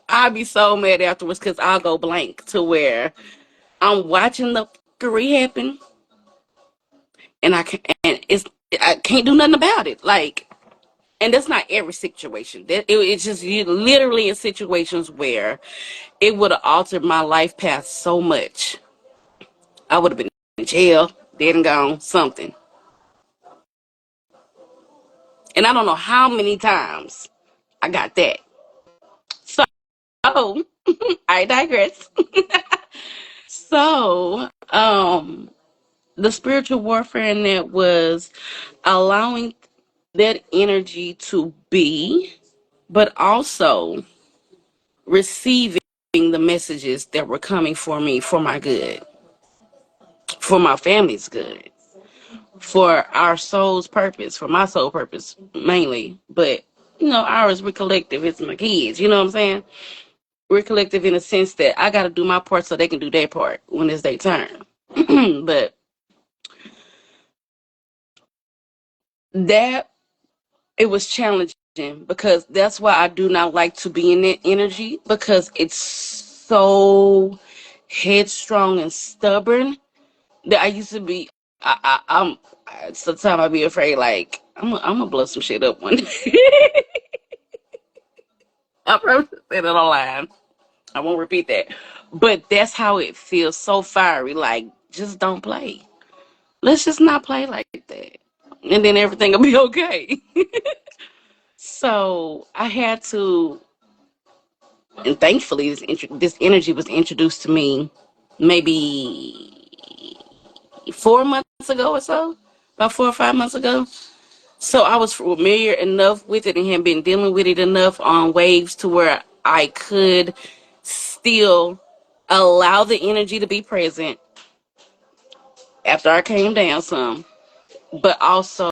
Speaker 1: I'd be so mad afterwards because I'll go blank to where I'm watching the fuckery happen, and I can't do nothing about it. Like, and that's not every situation. It's just literally in situations where it would have altered my life path so much. I would have been in jail, dead and gone, something. And I don't know how many times I got that. So, I digress. So, the spiritual warfare in that was allowing that energy to be, but also receiving the messages that were coming for me for my good, for my family's good, for our soul's purpose, for my soul purpose mainly. But, ours, we're collective. It's my kids. You know what I'm saying? We're collective in a sense that I got to do my part so they can do their part when it's their turn. But that it was challenging because that's why I do not like to be in that energy because it's so headstrong and stubborn that I used to be. Sometimes I be afraid like I'm gonna blow some shit up one day. I probably said it online. I won't repeat that, but that's how it feels. So fiery. Like just don't play. Let's just not play like that, and then everything will be okay. So I had to, and thankfully, this energy was introduced to me maybe 4 months ago or so, about 4 or 5 months ago. So I was familiar enough with it and had been dealing with it enough on waves to where I could still allow the energy to be present after I came down some, but also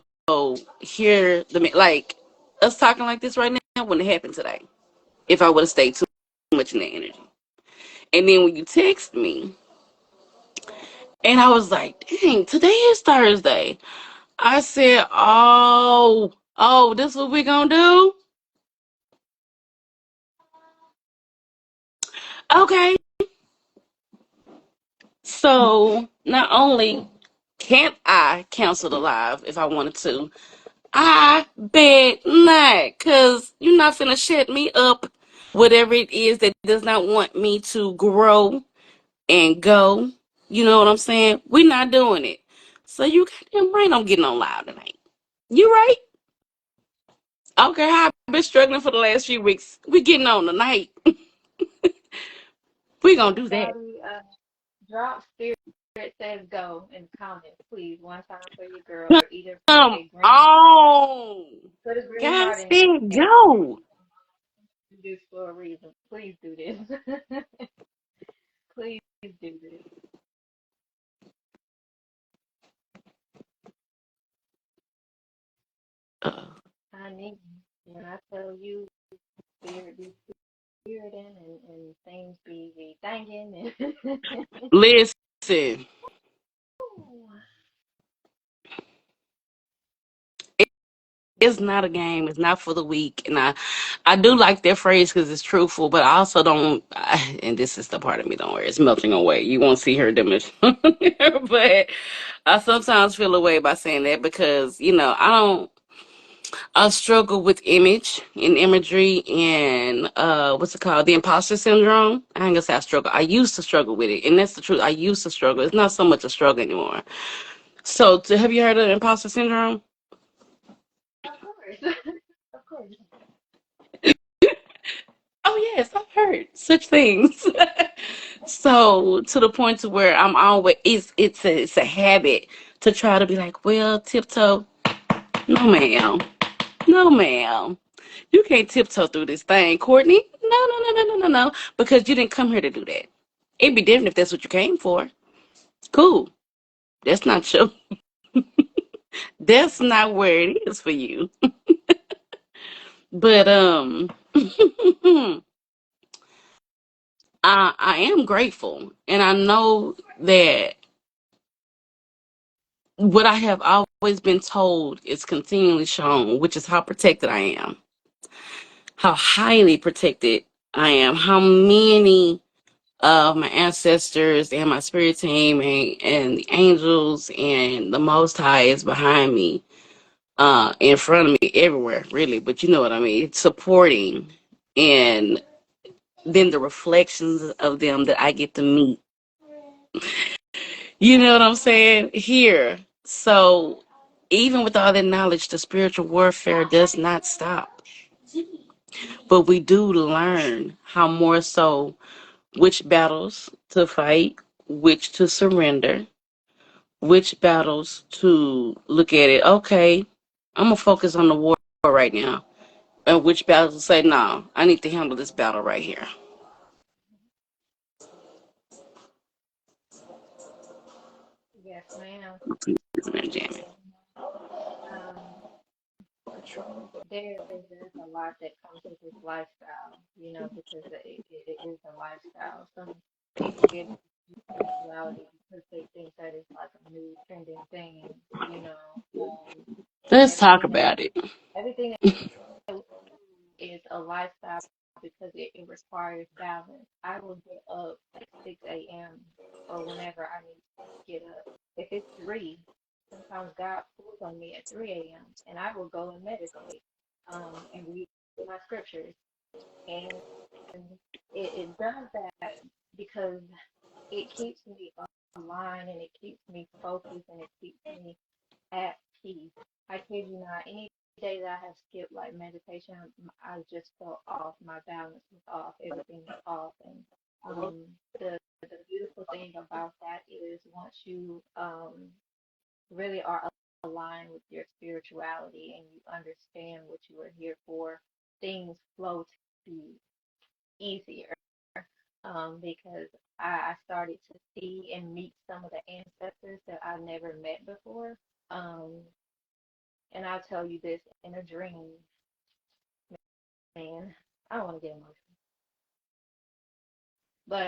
Speaker 1: hear like us talking like this right now wouldn't have happened today if I would have stayed too much in the energy. And then when you text me, and I was like, dang, today is Thursday. I said, this what we gonna do? Okay. So not only can't I cancel the live if I wanted to, I bet not, cause you're not finna shut me up. Whatever it is that does not want me to grow and go, you know what I'm saying? We're not doing it. So you goddamn right I'm getting on live tonight. You right? I don't care how I've been struggling for the last few weeks. We getting on tonight. We gonna do that.
Speaker 2: Everybody, drop spirit says go in the comments, please. One time for your girl, or either put
Speaker 1: Come
Speaker 2: a green heart.
Speaker 1: on.
Speaker 2: Put a green
Speaker 1: God
Speaker 2: heart in the
Speaker 1: said
Speaker 2: chat.
Speaker 1: go.
Speaker 2: Do this for a reason. Please do this. Please do this.
Speaker 1: Uh,
Speaker 2: I need when I tell you spirit be spiriting and things be thinking and
Speaker 1: listen. It's not a game. It's not for the weak. And I do like that phrase because it's truthful, but I also don't. And this is the part of me. Don't worry, it's melting away. You won't see her diminish, but I sometimes feel away by saying that because I don't. I struggle with image and imagery and what's it called? The imposter syndrome. I ain't gonna say I struggle. I used to struggle with it, and that's the truth. I used to struggle. It's not so much a struggle anymore. So, have you heard of imposter syndrome?
Speaker 2: of course. Of course.
Speaker 1: Oh yes, I've heard such things. So to the point to where I'm always it's a habit to try to be like, well, tiptoe, no ma'am. No, ma'am. You can't tiptoe through this thing, Courtney. No, no, no, no, no, no, no. Because you didn't come here to do that. It'd be different if that's what you came for. Cool. That's not your. That's not where it is for you. But I am grateful, and I know that what I have always been told is continually shown, which is how protected I am, how highly protected I am, how many of my ancestors and my spirit team and the angels and the Most High is behind me, in front of me, everywhere, really. But you know what I mean? It's supporting, and then the reflections of them that I get to meet. You know what I'm saying? Here. So even with all that knowledge, the spiritual warfare does not stop. But we do learn how more so which battles to fight, which to surrender, which battles to look at it. Okay, I'm gonna focus on the war right now, and which battles to say, no, I need to handle this battle right here.
Speaker 2: Yes, ma'am.
Speaker 1: Jam it.
Speaker 2: Um, there's a lot that comes with this lifestyle, because it is a lifestyle. Some people get spirituality because they think that it's like a new trending thing, you know.
Speaker 1: Let's talk
Speaker 2: Everything that
Speaker 1: about it.
Speaker 2: everything that we do is a lifestyle because it requires balance. I will get up at 6 a.m. or whenever I need to get up. If it's 3, sometimes God pulls on me at 3 a.m. and I will go and meditate, and read my scriptures. And it does that because it keeps me aligned and it keeps me focused and it keeps me at peace. I kid you not, any day that I have skipped like meditation, I just felt off. My balance was off. Everything was off. And the beautiful thing about that is once you really are aligned with your spirituality and you understand what you are here for, things flow to you easier. Because I started to see and meet some of the ancestors that I never met before. Um, and I'll tell you this in a dream, man. I don't want to get emotional, but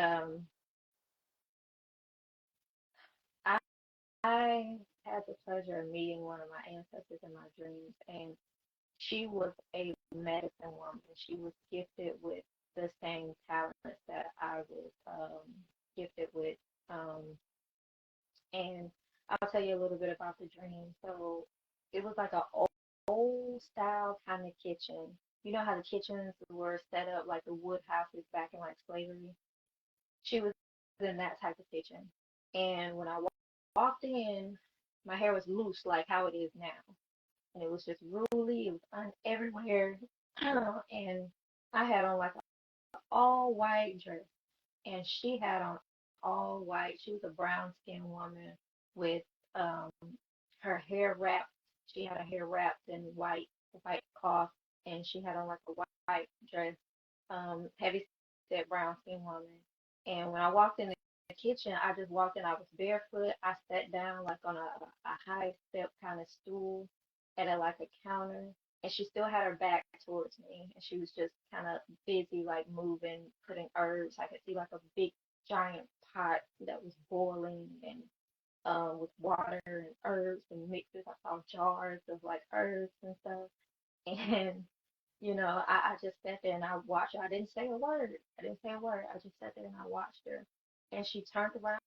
Speaker 2: I, I had the pleasure of meeting one of my ancestors in my dreams, and she was a medicine woman. She was gifted with the same talents that I was gifted with. Um, and I'll tell you a little bit about the dream. So it was like a old style kind of kitchen. You know how the kitchens were set up like the wood houses back in like slavery? She was in that type of kitchen. And when I walked in, my hair was loose like how it is now. And it was just ruly, it was everywhere. And I had on like an all white dress. And she had on all white. She was a brown skinned woman with um her hair wrapped. She had her hair wrapped in white cloth, and she had on like a white dress, heavy set brown skin woman. And when I walked in the kitchen, I just walked in. I was barefoot. I sat down like on a high step kind of stool at a like a counter, and she still had her back towards me, and she was just kind of busy like moving, putting herbs. I could see like a big giant pot that was boiling and with water and herbs and mixes. I saw jars of like herbs and stuff. And, I just sat there and I watched her. I didn't say a word. I didn't say a word. I just sat there and I watched her. And she turned around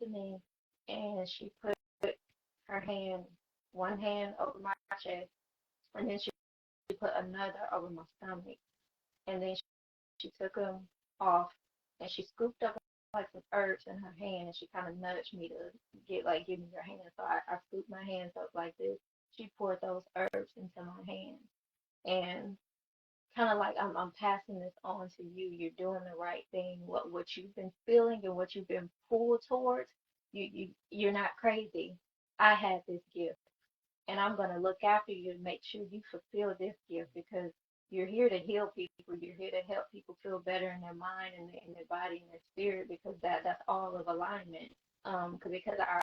Speaker 2: to me and she put her hand, one hand over my chest, and then she put another over my stomach. And then she took them off and she scooped up like some herbs in her hand and she kind of nudged me to give me your hand. So I scooped my hands up like this. She poured those herbs into my hands and kind of like I'm passing this on to you. You're doing the right thing. What you've been feeling and what you've been pulled towards, you're not crazy. I had this gift. and I'm going to look after you and make sure you fulfill this gift because you're here to heal people. You're here to help people feel better in their mind and in their body and their spirit because that's all of alignment. Because our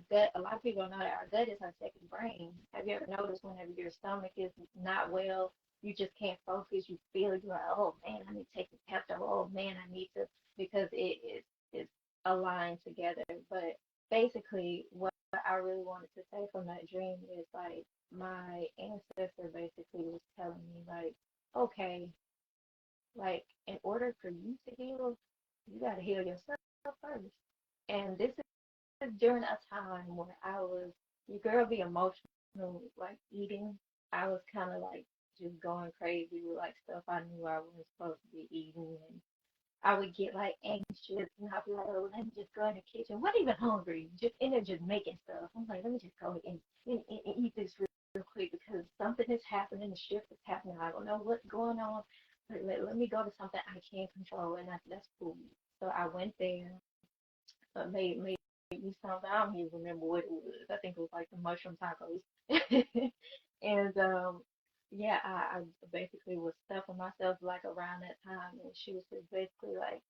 Speaker 2: gut, a lot of people don't know that our gut is our second brain. Have you ever noticed whenever your stomach is not well, you just can't focus. You feel you're like, oh man, I need to take a Pepto. Oh man, I need to because it's aligned together. But basically, what I really wanted to say from that dream is like my ancestor basically was telling me like, okay, like in order for you to heal, you got to heal yourself first. And this is during a time where I was, your girl be emotional, like eating. I was kind of like just going crazy with like stuff I knew I wasn't supposed to be eating, and I would get like anxious and I'd be like, oh, let me just go in the kitchen. What even hungry? Just in there just making stuff. I'm like, let me just go and eat this real quick because something is happening, the shift is happening. I don't know what's going on. But let me go to something I can't control, and that's food. So I went there, made me something. I don't even remember what it was. I think it was like the mushroom tacos. And yeah, I basically was stuffing myself like around that time, and she was just basically like,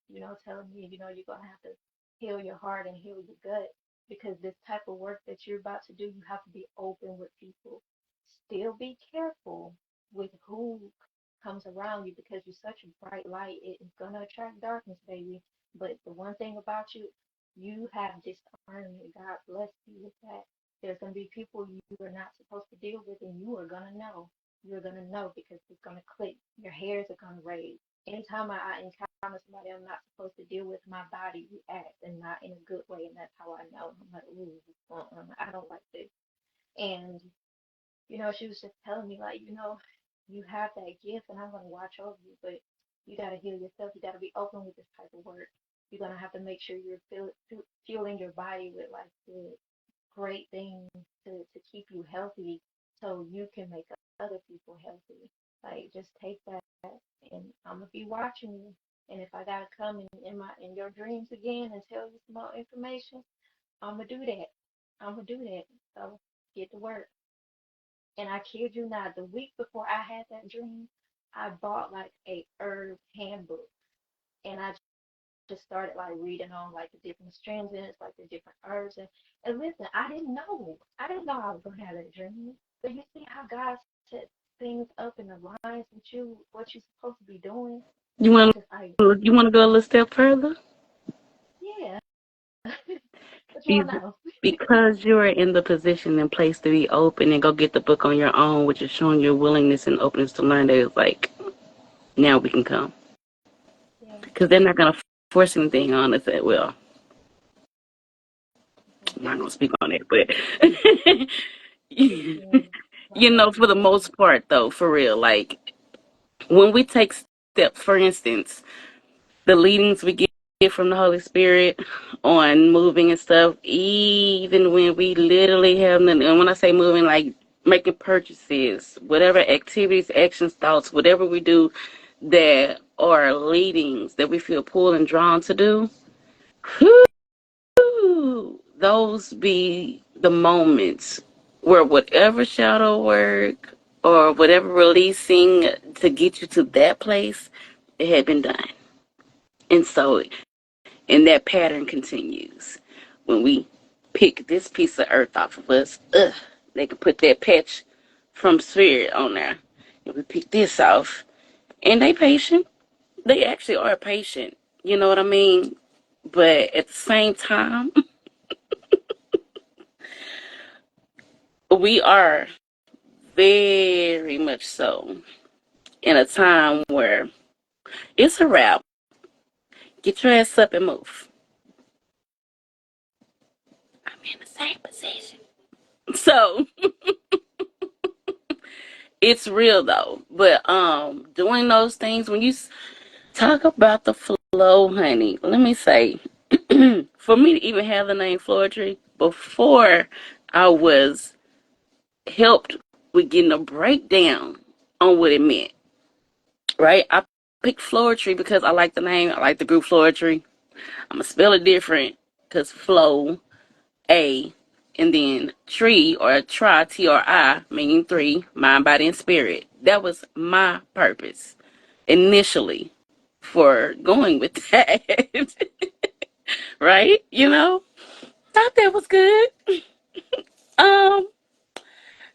Speaker 2: telling me, you're gonna have to heal your heart and heal your gut because this type of work that you're about to do, you have to be open with people. Still be careful with who comes around you because you're such a bright light. It is gonna attract darkness, baby. But the one thing about you, you have discernment. God bless you with that. There's going to be people you are not supposed to deal with, and you are going to know. You're going to know because it's going to click. Your hairs are going to raise. Anytime I encounter somebody I'm not supposed to deal with, my body reacts and not in a good way, and that's how I know. I'm like, ooh, I don't like this. And she was just telling me, like, you have that gift and I'm going to watch over you, but you got to heal yourself. You got to be open with this type of work. You're going to have to make sure you're fueling your body with, like, the great things to keep you healthy so you can make other people healthy. Like, just take that and I'm going to be watching you. And if I got to come in your dreams again and tell you some more information, I'm going to do that. I'm going to do that. So get to work. And I kid you not, the week before I had that dream, I bought like a herb handbook and I just started like reading on like the different astringents, like the different herbs. And listen, I didn't know. I didn't know I was gonna have that dream. But you see how God set things up in alliance with you, what you're supposed to be doing.
Speaker 1: You
Speaker 2: I
Speaker 1: want
Speaker 2: just like,
Speaker 1: you want to go a little step further?
Speaker 2: yeah, what you
Speaker 1: Be-
Speaker 2: wanna know?
Speaker 1: Because you're in the position and place to be open and go get the book on your own, which is showing your willingness and openness to learn. That it's like now we can come
Speaker 2: Yeah,
Speaker 1: because they're not gonna force anything on us. That well,
Speaker 2: yeah,
Speaker 1: I'm not gonna speak on it, but
Speaker 2: yeah. My bad.
Speaker 1: for the most part, though, for real, like when we take steps, for instance, the leadings we get from the Holy Spirit on moving and stuff, even when we literally have nothing, and when I say moving, like making purchases, whatever activities, actions, thoughts, whatever we do that are leadings that we feel pulled and drawn to do, whew, those be the moments where whatever shadow work or whatever releasing to get you to that place, it had been done. And so, and that pattern continues. When we pick this piece of earth off of us, they can put that patch from spirit on there. And we pick this off. And they patient. They actually are patient. You know what I mean? But at the same time, we are very much so in a time where it's a wrap. Get your ass up and move. I'm in the same position. So it's real though. But doing those things when you talk about the flow, honey, let me say, for me to even have the name Floetry before I was helped with getting a breakdown on what it meant. Right? I picked Floetry because I like the name. I like the group Floetry. I'm gonna spell it different because flow, A, and then tree or try, T-R-I, meaning three, mind, body, and spirit. That was my purpose initially for going with that. Right? Thought that was good. Um,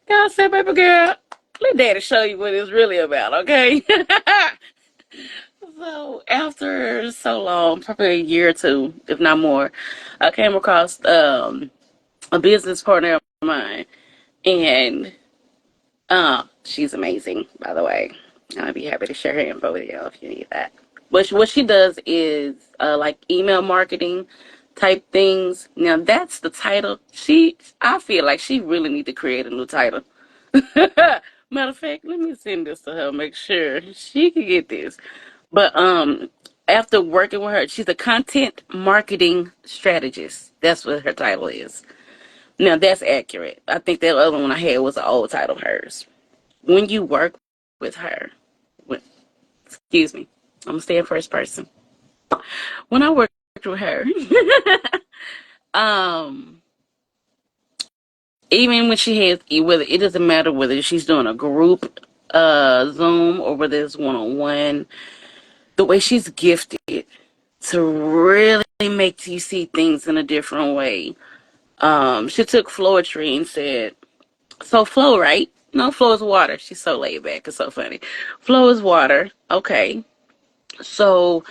Speaker 1: God said, baby girl, let daddy show you what it's really about, okay? So after so long, probably a year or two, if not more, I came across a business partner of mine, and she's amazing, by the way. I'd be happy to share her info with you if you need that. But what she does is like email marketing type things. Now that's the title. I feel like she really need to create a new title. Matter of fact, let me send this to her. Make sure she can get this. But after working with her, she's a content marketing strategist. That's what her title is. Now that's accurate. I think that other one I had was an old title of hers. When you work with her, when, excuse me, I'm gonna stay in first person. When I worked with her, um, even when she has, whether it doesn't matter whether she's doing a group Zoom or whether it's one on one, the way she's gifted to really make you see things in a different way. She took flowetry and said, "So flow, right? No, flow is water." She's so laid back. It's so funny. Flow is water. Okay. So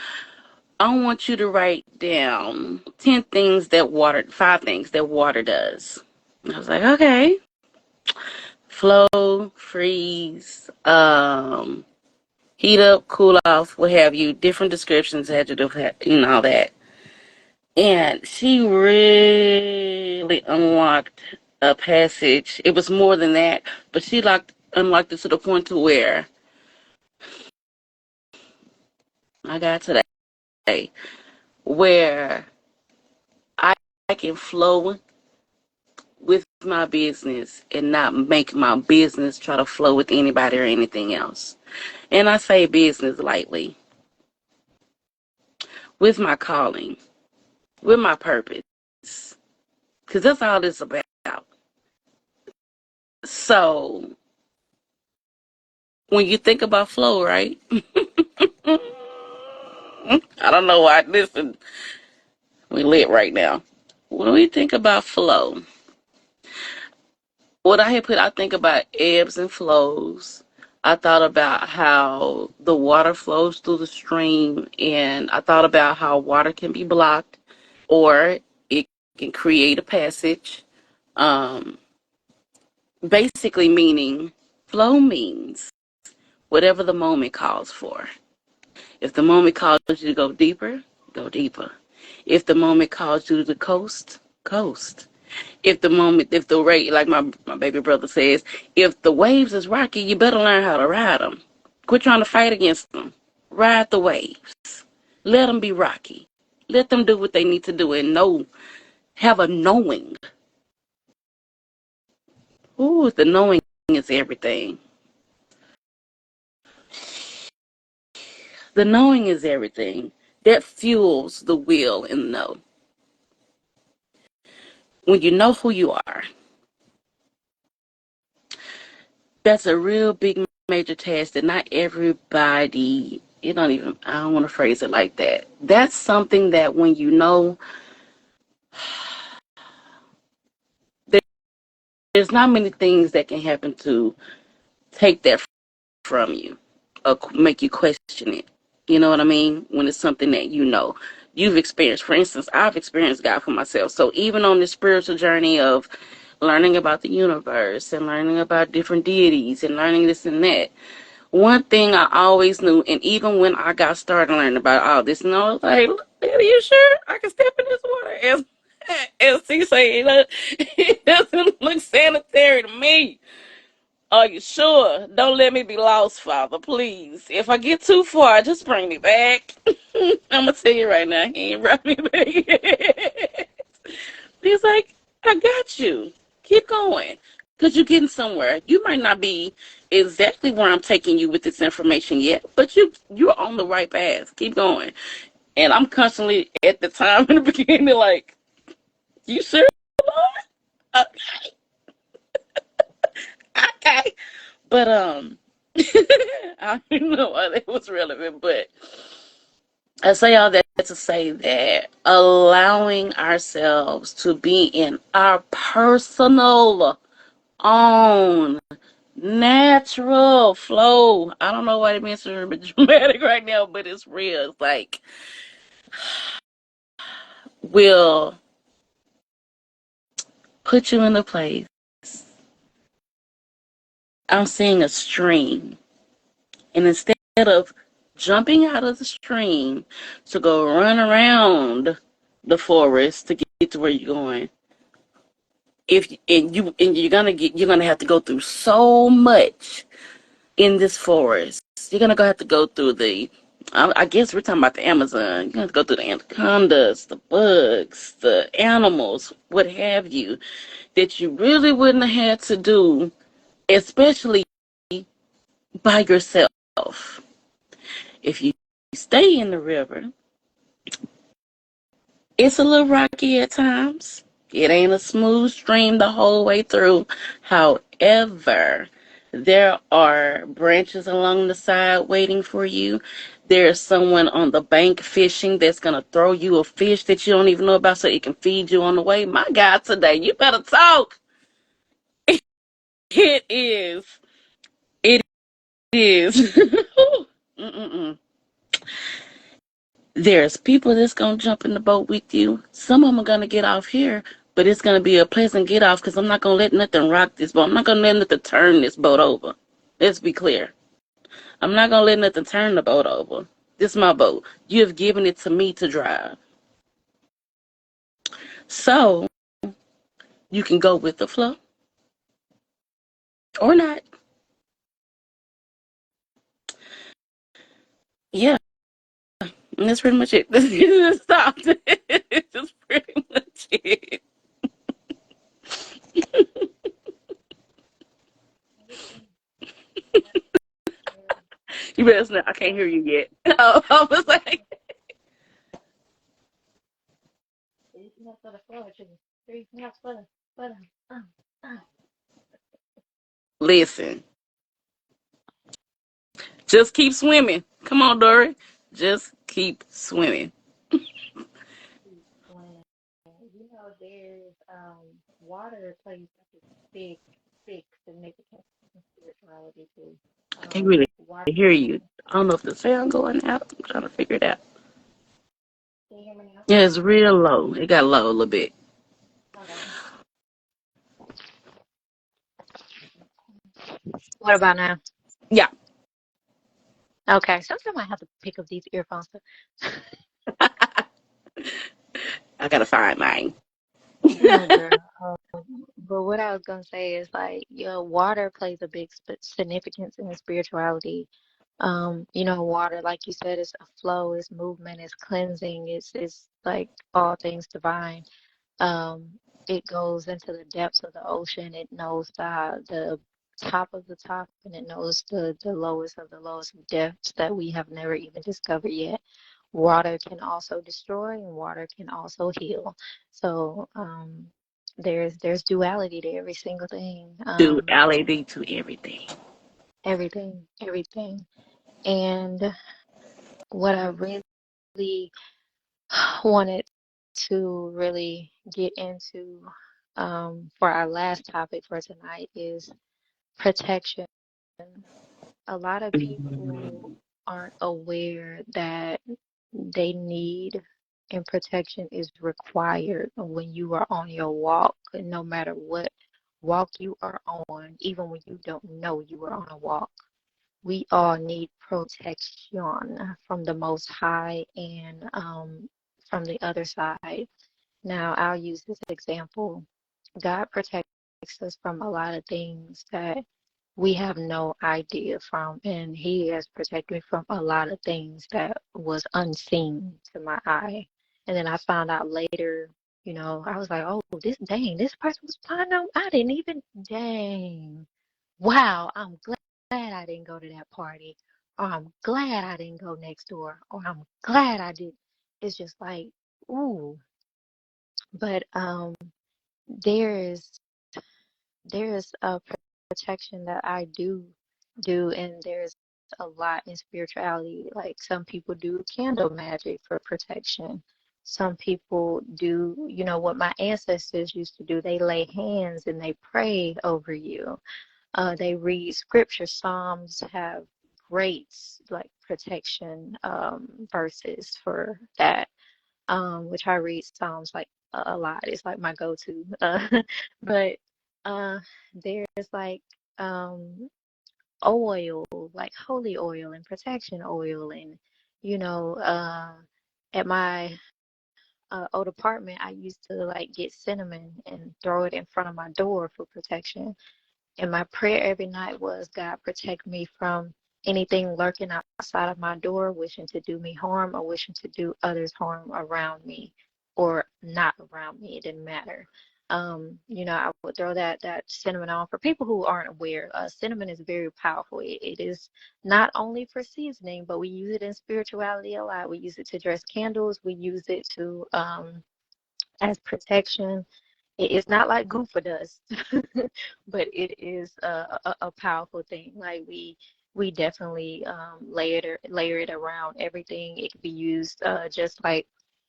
Speaker 1: I want you to write down 10 things that water, 5 things that water does. And I was like, okay. Flow, freeze, heat up, cool off, what have you. Different descriptions had to do with, all that. And she really unlocked a passage. It was more than that, but she unlocked it to the point to where I got today, where I can flow with my business and not make my business try to flow with anybody or anything else. And I say business lightly, with my calling, with my purpose, because that's all this about. So when you think about flow, right? I don't know why. Listen, we lit right now. When we think about flow, what I had put, I think about ebbs and flows. I thought about how the water flows through the stream, and I thought about how water can be blocked or it can create a passage. Um, Basically, meaning flow means whatever the moment calls for. If the moment calls you to go deeper, go deeper. If the moment calls you to the coast, coast. If the rate, like my baby brother says, if the waves is rocky, you better learn how to ride them. Quit trying to fight against them. Ride the waves. Let them be rocky. Let them do what they need to do and have a knowing. Ooh, the knowing is everything. The knowing is everything. That fuels the will and the know. When you know who you are, that's a real big major task that not everybody, I don't want to phrase it like that. That's something that when you know, there's not many things that can happen to take that from you or make you question it. You know what I mean? When it's something that you've experienced. For instance, I've experienced God for myself. So even on this spiritual journey of learning about the universe and learning about different deities and learning this and that, one thing I always knew, and even when I got started learning about all this, I was like, are you sure I can step in this water? As he say, it doesn't look sanitary to me. Are you sure? Don't let me be lost, Father, please. If I get too far, just bring me back. I'm going to tell you right now, he ain't brought me back. He's like, I got you. Keep going. Because you're getting somewhere. You might not be exactly where I'm taking you with this information yet, but you're on the right path. Keep going. And I'm constantly, at the time in the beginning, like, you sure, Lord? But I don't know why that was relevant, but I say all that to say that allowing ourselves to be in our personal own natural flow. I don't know why it means so dramatic right now, but it's real. It's like will put you in a place. I'm seeing a stream. And instead of jumping out of the stream to go run around the forest to get to where you're going, if and you're gonna have to go through so much in this forest. You're gonna have to go through I guess we're talking about the Amazon. You're gonna have to go through the anacondas, the bugs, the animals, what have you, that you really wouldn't have had to do, especially by yourself. If you stay in the river, it's a little rocky at times. It ain't a smooth stream the whole way through. However, there are branches along the side waiting for you. There's someone on the bank fishing that's going to throw you a fish that you don't even know about so it can feed you on the way. My God, today, you better talk. It is. It is. Mm-mm-mm. There's people that's going to jump in the boat with you. Some of them are going to get off here, but it's going to be a pleasant get off because I'm not going to let nothing rock this boat. I'm not going to let nothing turn this boat over. Let's be clear. I'm not going to let nothing turn the boat over. This is my boat. You have given it to me to drive. So you can go with the flow or not. Yeah, and that's pretty much it. Stop. That's pretty much it. You better snap. I can't hear you yet. Oh, I was like,
Speaker 2: Three snaps for the floor, chicken. Three snaps for the,
Speaker 1: listen. Just keep swimming. Come on, Dory. Just keep swimming.
Speaker 2: when there's water plays such a big, big significance in spirituality too.
Speaker 1: I can't really
Speaker 2: Water.
Speaker 1: hear you. I don't know if the sound going out. I'm trying to figure it out.
Speaker 2: Can you hear me now?
Speaker 1: Yeah, it's real low. It got low a little bit.
Speaker 2: Okay. What about now?
Speaker 1: Yeah,
Speaker 2: Okay, sometimes I have to pick up these earphones.
Speaker 1: I gotta find mine.
Speaker 2: Oh, girl. But what I was gonna say is like, water plays a big significance in spirituality. Water, like you said, is a flow, is movement, is cleansing, is like all things divine. Um, it goes into the depths of the ocean. It knows the top of the top, and it knows the lowest of the lowest depths that we have never even discovered yet. Water can also destroy, and water can also heal. So there's duality to every single thing.
Speaker 1: Do LAD to everything.
Speaker 2: Everything. And what I really wanted to really get into for our last topic for tonight is protection. A lot of people aren't aware that they need and protection is required when you are on your walk, no matter what walk you are on, even when you don't know you are on a walk. We all need protection from the Most High and from the other side. Now, I'll use this example. God protects us from a lot of things that we have no idea from, and He has protected me from a lot of things that was unseen to my eye. And then I found out later, I was like, oh, this person was planning on, I didn't even, dang. Wow, I'm glad I didn't go to that party, or I'm glad I didn't go next door, or I'm glad I did. It's just like, ooh, but there is there is a protection that I do. do, and there's a lot in spirituality. Like some people do candle magic for protection. Some people do, what my ancestors used to do. They lay hands and they pray over you. They read scripture. Psalms have great like protection verses for that. Which I read Psalms like a lot. It's like my go-to. But there's like oil, like holy oil and protection oil, and you know, at my old apartment, I used to like get cinnamon and throw it in front of my door for protection. And my prayer every night was, God, protect me from anything lurking outside of my door, wishing to do me harm or wishing to do others harm around me or not around me. It didn't matter. I would throw that cinnamon on. For people who aren't aware, cinnamon is very powerful. It is not only for seasoning, but we use it in spirituality a lot. We use it to dress candles. We use it to as protection. It's not like goofer dust, but it is a powerful thing. Like we definitely layer it around everything. It could be used just like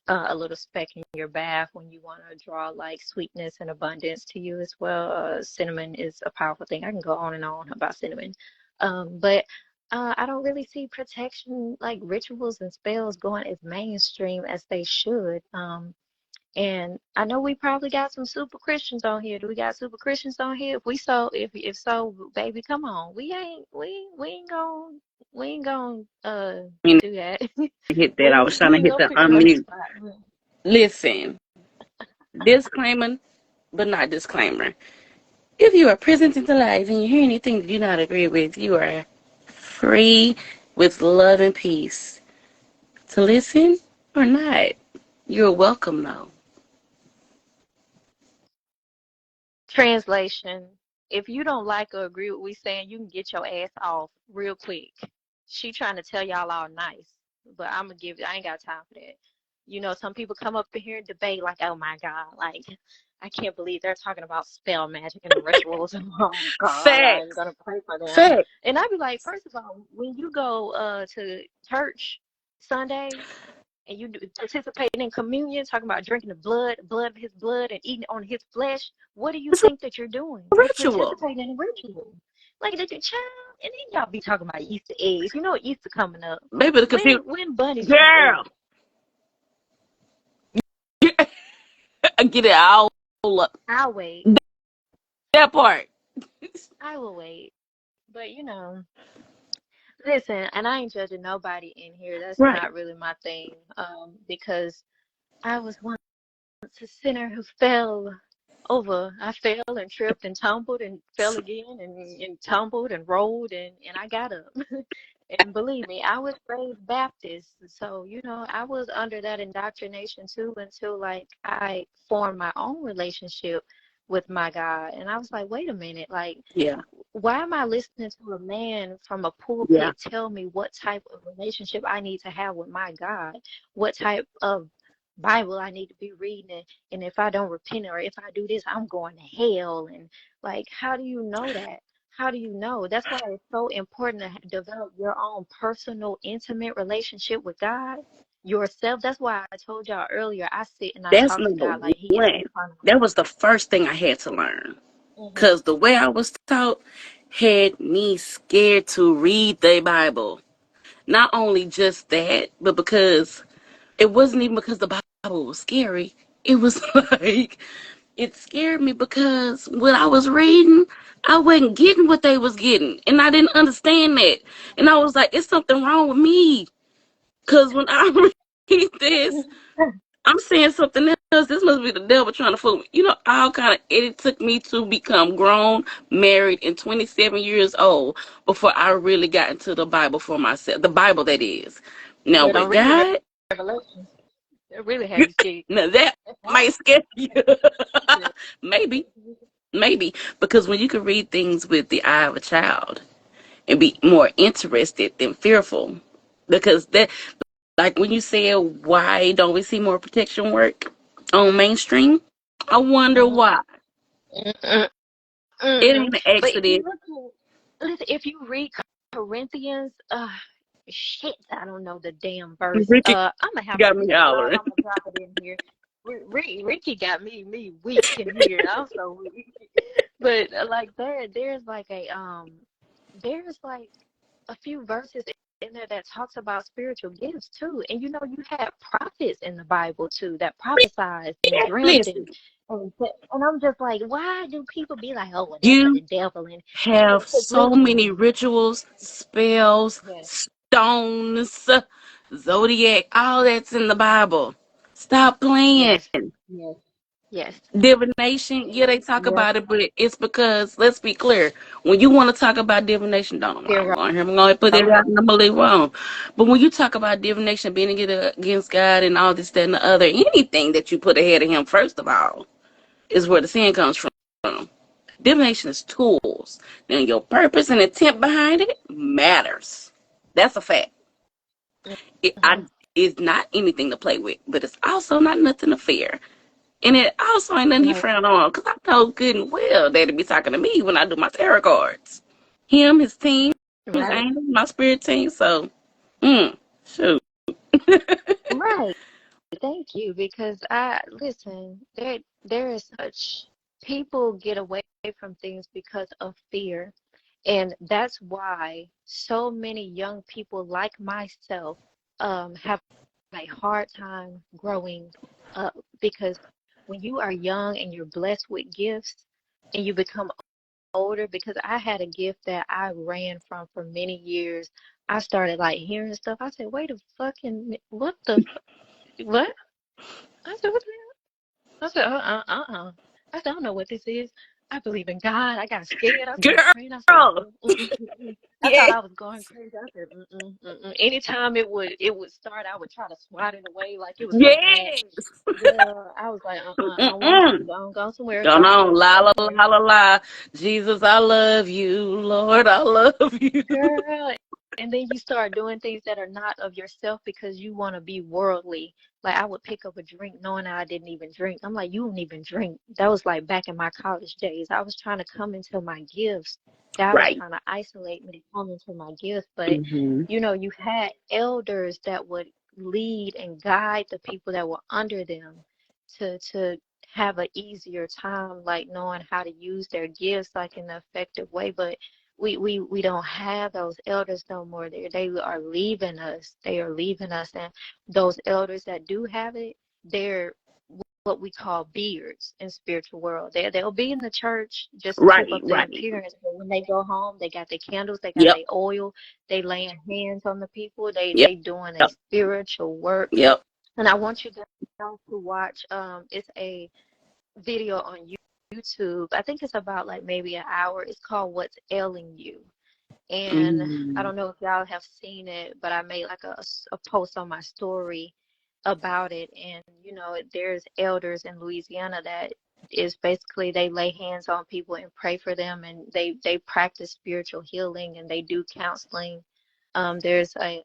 Speaker 2: a little speck in your bath when you want to draw like sweetness and abundance to you as well. Cinnamon is a powerful thing. I can go on and on about cinnamon, but I don't really see protection like rituals and spells going as mainstream as they should. And I know we probably got some super Christians on here. Do we got super Christians on here? If so, baby, come on. We ain't gonna
Speaker 1: You
Speaker 2: do that.
Speaker 1: hit that. I
Speaker 2: we
Speaker 1: was trying
Speaker 2: we
Speaker 1: to
Speaker 2: ain't
Speaker 1: hit
Speaker 2: gonna
Speaker 1: the
Speaker 2: put you on the
Speaker 1: unmute.
Speaker 2: spot.
Speaker 1: Listen, disclaimer, but not disclaimer. If you are present in the live and you hear anything that you do not agree with, you are free with love and peace to listen or not. You're welcome, though.
Speaker 2: Translation: if you don't like or agree with what we saying, you can get your ass off real quick. She trying to tell y'all all nice, but I ain't got time for that. Some people come up in here and debate like, oh my God, like I can't believe they're talking about spell magic and rituals. Oh God, I'm
Speaker 1: Facts.
Speaker 2: gonna pray for them.
Speaker 1: Facts.
Speaker 2: And I'd be like, first of all, when you go to church Sunday and you participating in communion, talking about drinking the blood of his blood, and eating on his flesh, what do you
Speaker 1: It's a
Speaker 2: think that you're doing? You're
Speaker 1: ritual.
Speaker 2: participating in a ritual. Like the child, and then y'all be talking about Easter eggs. You know Easter coming up.
Speaker 1: Maybe the computer.
Speaker 2: When bunnies from
Speaker 1: Girl,
Speaker 2: eggs?
Speaker 1: get it all up.
Speaker 2: I'll wait.
Speaker 1: That part.
Speaker 2: I will wait. But listen, and I ain't judging nobody in here. That's
Speaker 1: Right.
Speaker 2: not really my thing. Because I was once a sinner who fell over. I fell and tripped and tumbled and fell again and tumbled and rolled and I got up. And believe me, I was raised Baptist. So, I was under that indoctrination too until like I formed my own relationship with my God. And I was like, wait a minute, like
Speaker 1: Yeah.
Speaker 2: why am I listening to a man from a
Speaker 1: Yeah.
Speaker 2: pulpit tell me what type of relationship I need to have with my God? What type of Bible I need to be reading? And if I don't repent or if I do this, I'm going to hell. And like, how do you know that? How do you know? That's why it's so important to develop your own personal, intimate relationship with God yourself. That's why I told y'all earlier, I sit and I
Speaker 1: That's
Speaker 2: talk to
Speaker 1: number
Speaker 2: God like He is
Speaker 1: one.
Speaker 2: in front of
Speaker 1: That was the first thing I had to learn.
Speaker 2: me.
Speaker 1: Because the way I was taught had me scared to read the Bible. Not only just that, but because it wasn't even because the Bible was scary. It was like, it scared me because what I was reading, I wasn't getting what they was getting. And I didn't understand that. And I was like, it's something wrong with me. Because when I read this, I'm saying something else. This must be the devil trying to fool me. All kind of. It took me to become grown, married, and 27 years old before I really got into the Bible for myself. The Bible, that is. Now
Speaker 2: Well, don't
Speaker 1: with
Speaker 2: read
Speaker 1: God,
Speaker 2: Revelations. It really have you scared.
Speaker 1: now that
Speaker 2: That's
Speaker 1: might
Speaker 2: hard.
Speaker 1: scare you.
Speaker 2: Yeah.
Speaker 1: Maybe, maybe because when you can read things with the eye of a child and be more interested than fearful, because that, like when you said, why don't we see more protection work on mainstream? I wonder
Speaker 2: Mm,
Speaker 1: why.
Speaker 2: mm, mm,
Speaker 1: It
Speaker 2: mm.
Speaker 1: ain't an
Speaker 2: But if you
Speaker 1: accident.
Speaker 2: look at listen, if you read Corinthians, shit, I don't know the damn verse.
Speaker 1: Ricky
Speaker 2: I'm gonna have to
Speaker 1: got me
Speaker 2: look it up.
Speaker 1: hollering.
Speaker 2: I'm gonna drop it in here. Ricky got me weak in here. I'm so weak. But like there's like there's like a few verses in there that talks about spiritual gifts too. And you know, you had prophets in the Bible too that prophesied and dreamt
Speaker 1: Listen,
Speaker 2: and I'm just like, why do people be like, oh, well, that's of
Speaker 1: you
Speaker 2: the devil? And
Speaker 1: have
Speaker 2: because
Speaker 1: so
Speaker 2: listen,
Speaker 1: many rituals, spells,
Speaker 2: yes,
Speaker 1: stones, zodiac, all that's in the Bible. Stop playing.
Speaker 2: yes, yes, yes,
Speaker 1: Divination, yeah, they talk
Speaker 2: yep,
Speaker 1: about it, but it's because, let's be clear, when you want to talk about divination, don't
Speaker 2: they're
Speaker 1: I'm
Speaker 2: right.
Speaker 1: going here, I'm going to put it out and I'm going to leave it on. But when you talk about divination, being against God and all this, that, and the other, anything that you put ahead of Him, first of all, is where the sin comes from. Divination is tools. Now, your purpose and intent behind it matters. That's a fact. It,
Speaker 2: Hmm.
Speaker 1: I, it's not anything to play with, but it's also not nothing to fear. And it also ain't nothing he
Speaker 2: Right,
Speaker 1: frowned on, because I know good and well that he be talking to me when I do my tarot cards. Him, his team, his
Speaker 2: right,
Speaker 1: angels, my spirit team. So, shoot.
Speaker 2: right. Thank you, because I listen, there is such people get away from things because of fear. And that's why so many young people like myself have a hard time growing up because when you are young and you're blessed with gifts and you become older, because I had a gift that I ran from for many years. I started like hearing stuff. I said, wait a fucking, what the, what? I said, what the I said, I said, I don't know what this is. I believe in God. I got scared. I started praying. I said,
Speaker 1: Girl.
Speaker 2: I thought
Speaker 1: Yeah.
Speaker 2: I was going crazy. I said, Anytime it would start, I would try to swat it away like it was so bad.
Speaker 1: Yes.
Speaker 2: Girl, I was like, I don't want to.
Speaker 1: Mm-mm.
Speaker 2: Go somewhere.
Speaker 1: Going
Speaker 2: Go
Speaker 1: on.
Speaker 2: somewhere.
Speaker 1: La,
Speaker 2: Go
Speaker 1: la,
Speaker 2: somewhere.
Speaker 1: la, la, la. Jesus, I love you. Lord, I love you.
Speaker 2: Girl, and then you start doing things that are not of yourself because you want to be worldly. Like I would pick up a drink knowing I didn't even drink. I'm like, you don't even drink. That was like back in my college days. I was trying to come into my gifts. God was
Speaker 1: Right.
Speaker 2: trying to isolate me to come into my gifts. But
Speaker 1: Mm-hmm.
Speaker 2: you know, you had elders that would lead and guide the people that were under them to have an easier time, like knowing how to use their gifts like in an effective way. But we don't have those elders no more. They are leaving us. They are leaving us, and those elders that do have it, they're what we call beards in spiritual world. They'll be in the church just to keep
Speaker 1: Right,
Speaker 2: up their
Speaker 1: right.
Speaker 2: appearance, but when they go home, they got their candles, they got
Speaker 1: Yep,
Speaker 2: their oil, they laying hands on the people,
Speaker 1: yep,
Speaker 2: they doing a
Speaker 1: yep,
Speaker 2: spiritual work.
Speaker 1: yep.
Speaker 2: And I want you guys to watch. It's a video on YouTube. I think it's about like maybe an hour. It's called "What's Ailing You." And I
Speaker 1: Mm.
Speaker 2: don't know if y'all have seen it, but I made like a post on my story about it. And, you know, there's elders in Louisiana that is basically they lay hands on people and pray for them, and they practice spiritual healing and they do counseling. There's a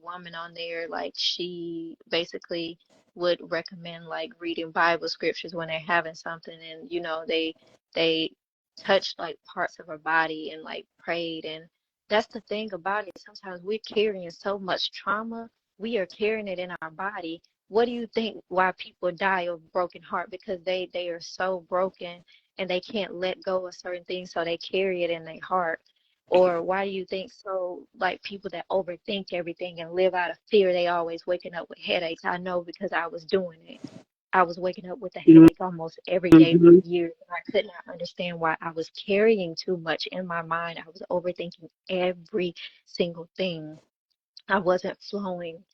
Speaker 2: woman on there, like she basically would recommend like reading Bible scriptures when they're having something, and you know they touched like parts of her body and like prayed. And that's the thing about it. Sometimes we're carrying so much trauma. We are carrying it in our body. What do you think why people die of broken heart? Because they are so broken and they can't let go of certain things, so they carry it in their heart. Or why do you think so like people that overthink everything and live out of fear, they always waking up with headaches? I know because I was doing it. I was waking up with a headache almost every day for
Speaker 1: Mm-hmm.
Speaker 2: years, and I could not understand why I was carrying too much in my mind. I was overthinking every single thing. I wasn't flowing.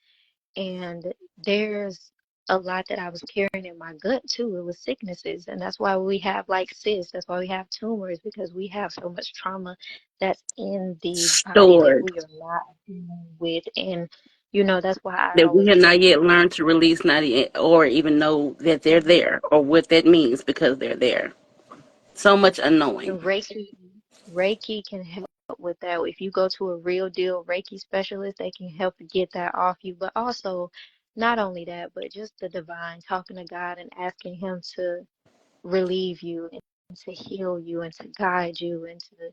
Speaker 2: And there's a lot that I was carrying in my gut too. It was sicknesses. And that's why we have like cysts. That's why we have tumors, because we have so much trauma that's in the body that
Speaker 1: Stored
Speaker 2: we are not dealing with. And, you know, that's why I
Speaker 1: that we
Speaker 2: always
Speaker 1: have
Speaker 2: tell
Speaker 1: not yet
Speaker 2: people
Speaker 1: learned to release, not yet, or even know that they're there or what that means because they're there. So much unknowing.
Speaker 2: and Reiki can help with that. If you go to a real deal Reiki specialist, they can help get that off you. But also, not only that, but just the divine, talking to God and asking Him to relieve you and to heal you and to guide you and to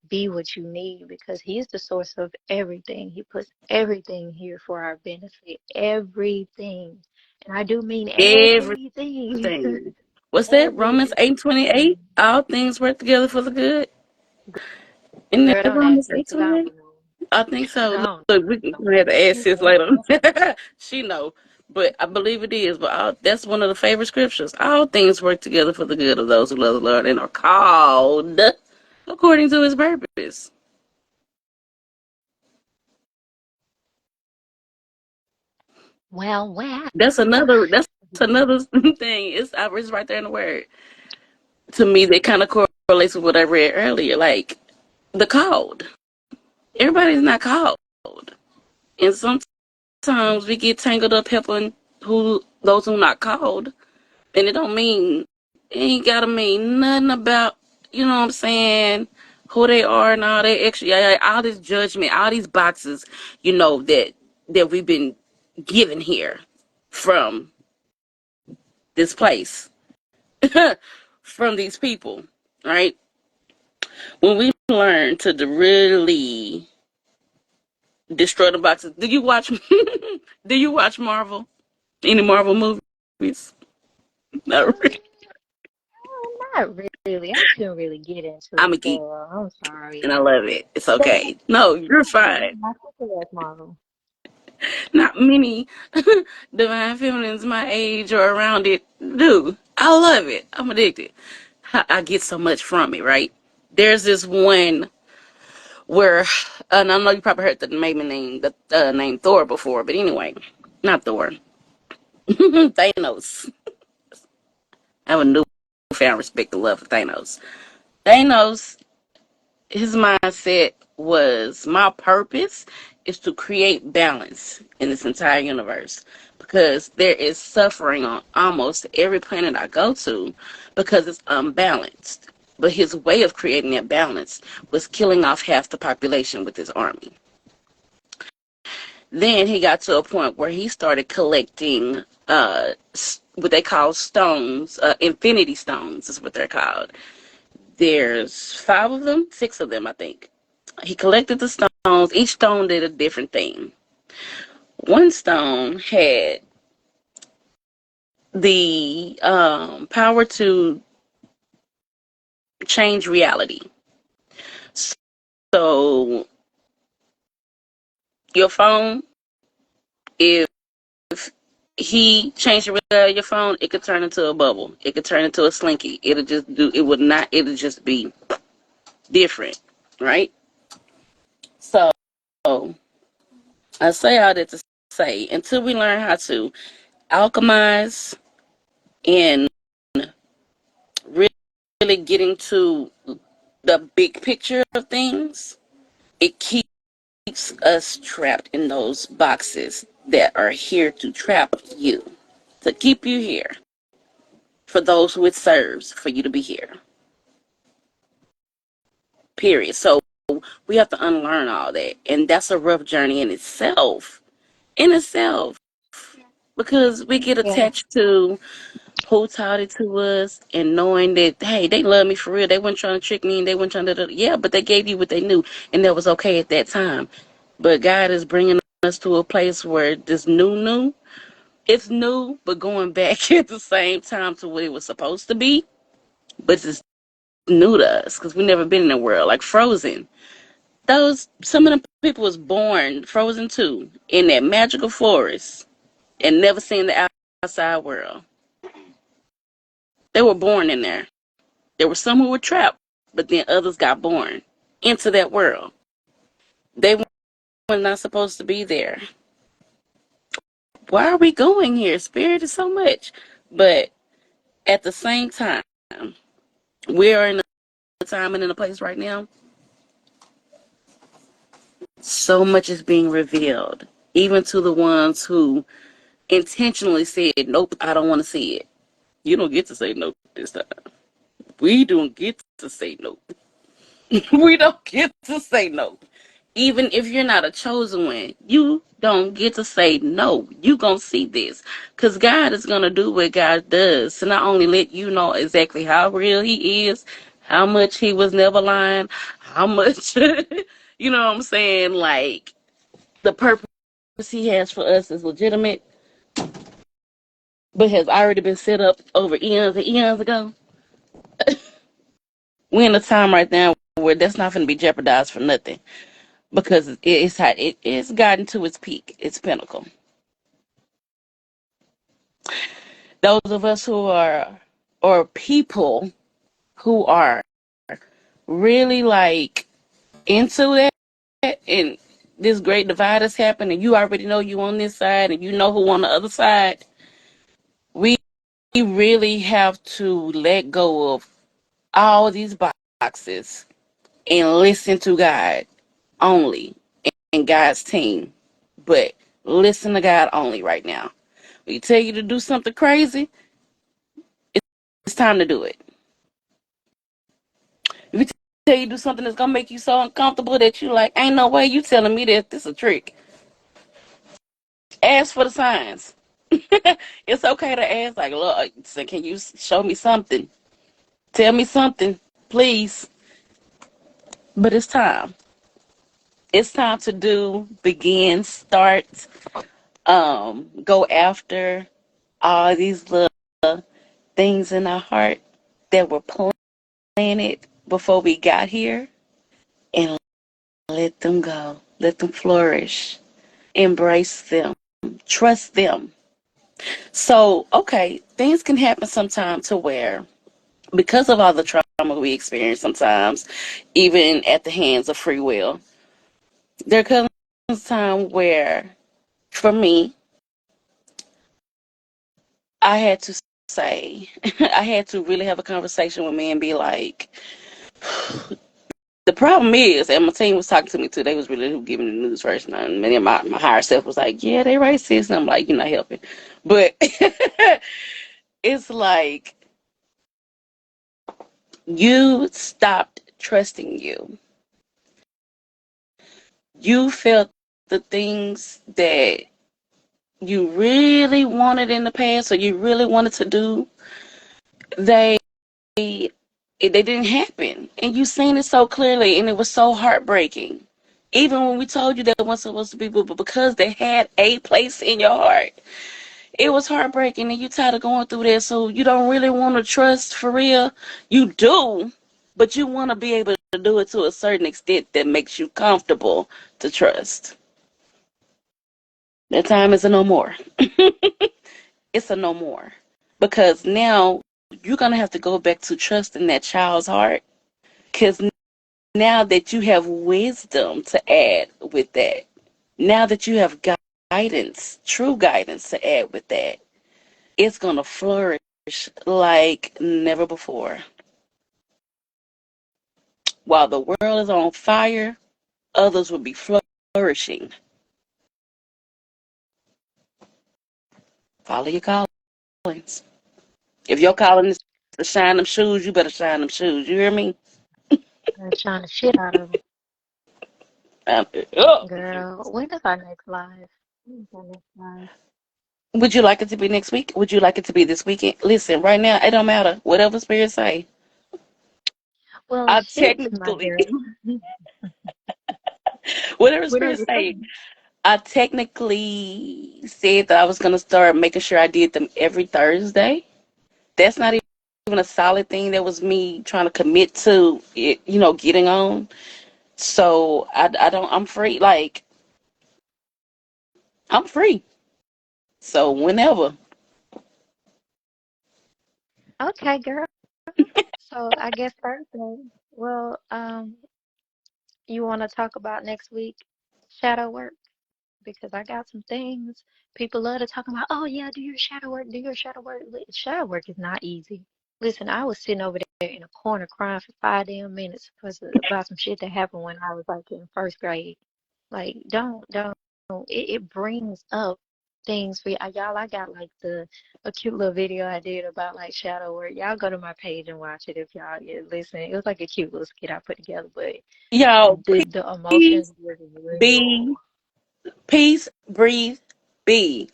Speaker 2: be what you need because He's the source of everything. He puts everything here for our benefit. Everything. And I do mean everything.
Speaker 1: Everything. What's that? Romans
Speaker 2: Everything.
Speaker 1: 8:28. All things work together for the good. Isn't
Speaker 2: Girl,
Speaker 1: that
Speaker 2: don't ask
Speaker 1: Romans
Speaker 2: me
Speaker 1: eight
Speaker 2: because I
Speaker 1: twenty
Speaker 2: don't
Speaker 1: eight?
Speaker 2: know.
Speaker 1: I think
Speaker 2: I
Speaker 1: so.
Speaker 2: don't
Speaker 1: Look, we can have to ask sis later. She know, but I believe it is. But that's one of the favorite scriptures. All things work together for the good of those who love the Lord and are called according to His purpose.
Speaker 2: Well, well.
Speaker 1: That's another. That's another thing. It's right there in the word. To me, that kind of correlates with what I read earlier. Like the called. Everybody's not called, and sometimes we get tangled up helping who those who not called. And it ain't gotta mean nothing about, you know what I'm saying, who they are and all that extra, all this judgment, all these boxes, that we've been given here from this place, from these people, right? When we learn to really destroy the boxes, do you watch, do you watch Marvel? Any Marvel movies? Not really.
Speaker 2: Not really. I couldn't really get into
Speaker 1: I'm
Speaker 2: it,
Speaker 1: a geek
Speaker 2: girl. I'm sorry.
Speaker 1: and I love it. It's
Speaker 2: But
Speaker 1: okay. No, you're fine.
Speaker 2: my sister loves Marvel.
Speaker 1: Not many divine feminines my age or around it do. I love it. I'm addicted. I get so much from it, right? There's this one where, and I know you probably heard the name Thor before, but anyway, not Thor. Thanos. I have a newfound respect and love for Thanos. Thanos, his mindset was my purpose is to create balance in this entire universe because there is suffering on almost every planet I go to because it's unbalanced. But his way of creating that balance was killing off half the population with his army. Then he got to a point where he started collecting what they call stones, infinity stones is what they're called. There's five of them, six of them, I think. He collected the stones. Each stone did a different thing. One stone had the power to change reality. So your phone, if he changed the reality of your phone, it could turn into a bubble. It could turn into a slinky. It'll just do. It would not. It'll just be different, right? So I say all that to say, until we learn how to alchemize and really getting to the big picture of things, it keeps us trapped in those boxes that are here to trap you, to keep you here, for those who it serves for you to be here. Period. So we have to unlearn all that. And that's a rough journey in itself. In itself. Because we get
Speaker 2: Yeah.
Speaker 1: attached to who taught it to us and knowing that, hey, they love me for real. They weren't trying to trick me and they weren't trying to, yeah, but they gave you what they knew and that was okay at that time. But God is bringing us to a place where this new, it's new, but going back at the same time to what it was supposed to be. But it's new to us because we've never been in the world. Like Frozen. Some of them people was born, Frozen 2, in that magical forest and never seen the outside world. They were born in there. There were some who were trapped, but then others got born into that world. They were not supposed to be there. Why are we going here? Spirit is so much. But at the same time, we are in a time and in a place right now. So much is being revealed, even to the ones who intentionally said, nope, I don't want to see it. You don't get to say no this time. We don't get to say no. We don't get to say no. Even if you're not a chosen one, you don't get to say no. You gonna see this. Because God is gonna do what God does to not only let you know exactly how real he is, how much he was never lying, how much, you know what I'm saying? Like, the purpose he has for us is legitimate, but has already been set up over eons and eons ago. We're in a time right now where that's not going to be jeopardized for nothing because it's gotten to its peak, its pinnacle. Those of us who are, or people who are really like into that, and this great divide has happened, and you already know you on this side, and you know who on the other side. We really have to let go of all these boxes and listen to God only and God's team. But listen to God only right now. When He tell you to do something crazy, it's time to do it. If He tell you to do something that's gonna make you so uncomfortable that you like, ain't no way you telling me that this is a trick. Ask for the signs. It's okay to ask, like, look, so can you show me something? Tell me something, please. But it's time. It's time to do, begin, start, go after all these little things in our heart that were planted before we got here, and let them go. Let them flourish. Embrace them. Trust them. So, okay, things can happen sometime to where, because of all the trauma we experience sometimes, even at the hands of free will, there comes a time where, for me, I had to say, I had to really have a conversation with me and be like, the problem is, and my team was talking to me too, they was really giving the news first, and many of my higher self was like, yeah, they racist, and I'm like, you're not helping. But it's like, you stopped trusting you. You felt the things that you really wanted in the past or you really wanted to do, they they didn't happen. And you seen it so clearly and it was so heartbreaking. Even when we told you that wasn't supposed to be, but because they had a place in your heart, it was heartbreaking and you tired of going through that. So you don't really want to trust for real. You do, but you want to be able to do it to a certain extent that makes you comfortable to trust. That time is a no more. It's a no more. Because now you're going to have to go back to trusting that child's heart. Because now that you have wisdom to add with that, now that you have guidance, true guidance to add with that, it's going to flourish like never before. While the world is on fire, others will be flourishing. Follow your callings. If your calling is to shine them shoes, you better shine them shoes. You hear me?
Speaker 2: And shine the shit out of them.
Speaker 1: Um, oh.
Speaker 2: Girl, when is our next live? When is our next live?
Speaker 1: Would you like it to be next week? Would you like it to be this weekend? Listen, right now, it don't matter. Whatever spirit say.
Speaker 2: Well,
Speaker 1: I
Speaker 2: shit, my
Speaker 1: technically,
Speaker 2: girl.
Speaker 1: whatever
Speaker 2: What are
Speaker 1: spirit
Speaker 2: you
Speaker 1: say,
Speaker 2: saying?
Speaker 1: I technically said that I was going to start making sure I did them every Thursday. That's not even a solid thing. That was me trying to commit to it, getting on. So I don't, I'm free. Like, I'm free. So whenever.
Speaker 2: Okay, girl. So I guess Thursday. Well, you want to talk about next week shadow work? Because I got some things people love to talk about. Oh yeah, do your shadow work, do your shadow work. Shadow work is not easy. Listen, I was sitting over there in a corner crying for 5 damn minutes about some shit that happened when I was like in first grade. Like, don't. It brings up things for y'all. I got like a cute little video I did about like shadow work. Y'all go to my page and watch it if y'all listen. It was like a cute little skit I put together, but
Speaker 1: Y'all,
Speaker 2: the
Speaker 1: peace,
Speaker 2: emotions was real.
Speaker 1: be, peace, breathe, be.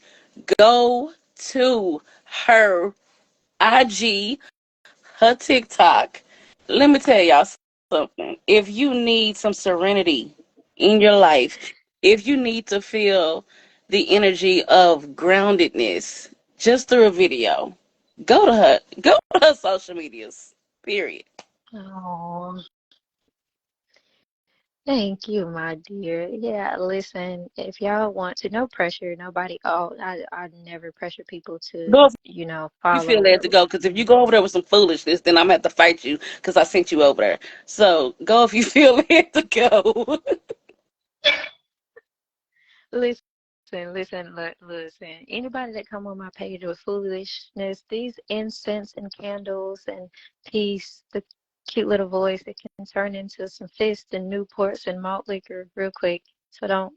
Speaker 1: Go to her IG, her TikTok. Let me tell y'all something. If you need some serenity in your life, if you need to feel the energy of groundedness just through a video, go to her social medias. Period.
Speaker 2: Oh, thank you, my dear. Yeah, listen, if y'all want to, no pressure, nobody. Oh, I never pressure people to,
Speaker 1: Go if you feel
Speaker 2: follow.
Speaker 1: led to go, because if you go over there with some foolishness, then I'm gonna have to fight you because I sent you over there. So go if you feel led to go.
Speaker 2: Listen. Anybody that come on my page with foolishness, these incense and candles and peace, the cute little voice, it can turn into some fists and Newports and malt liquor real quick. So don't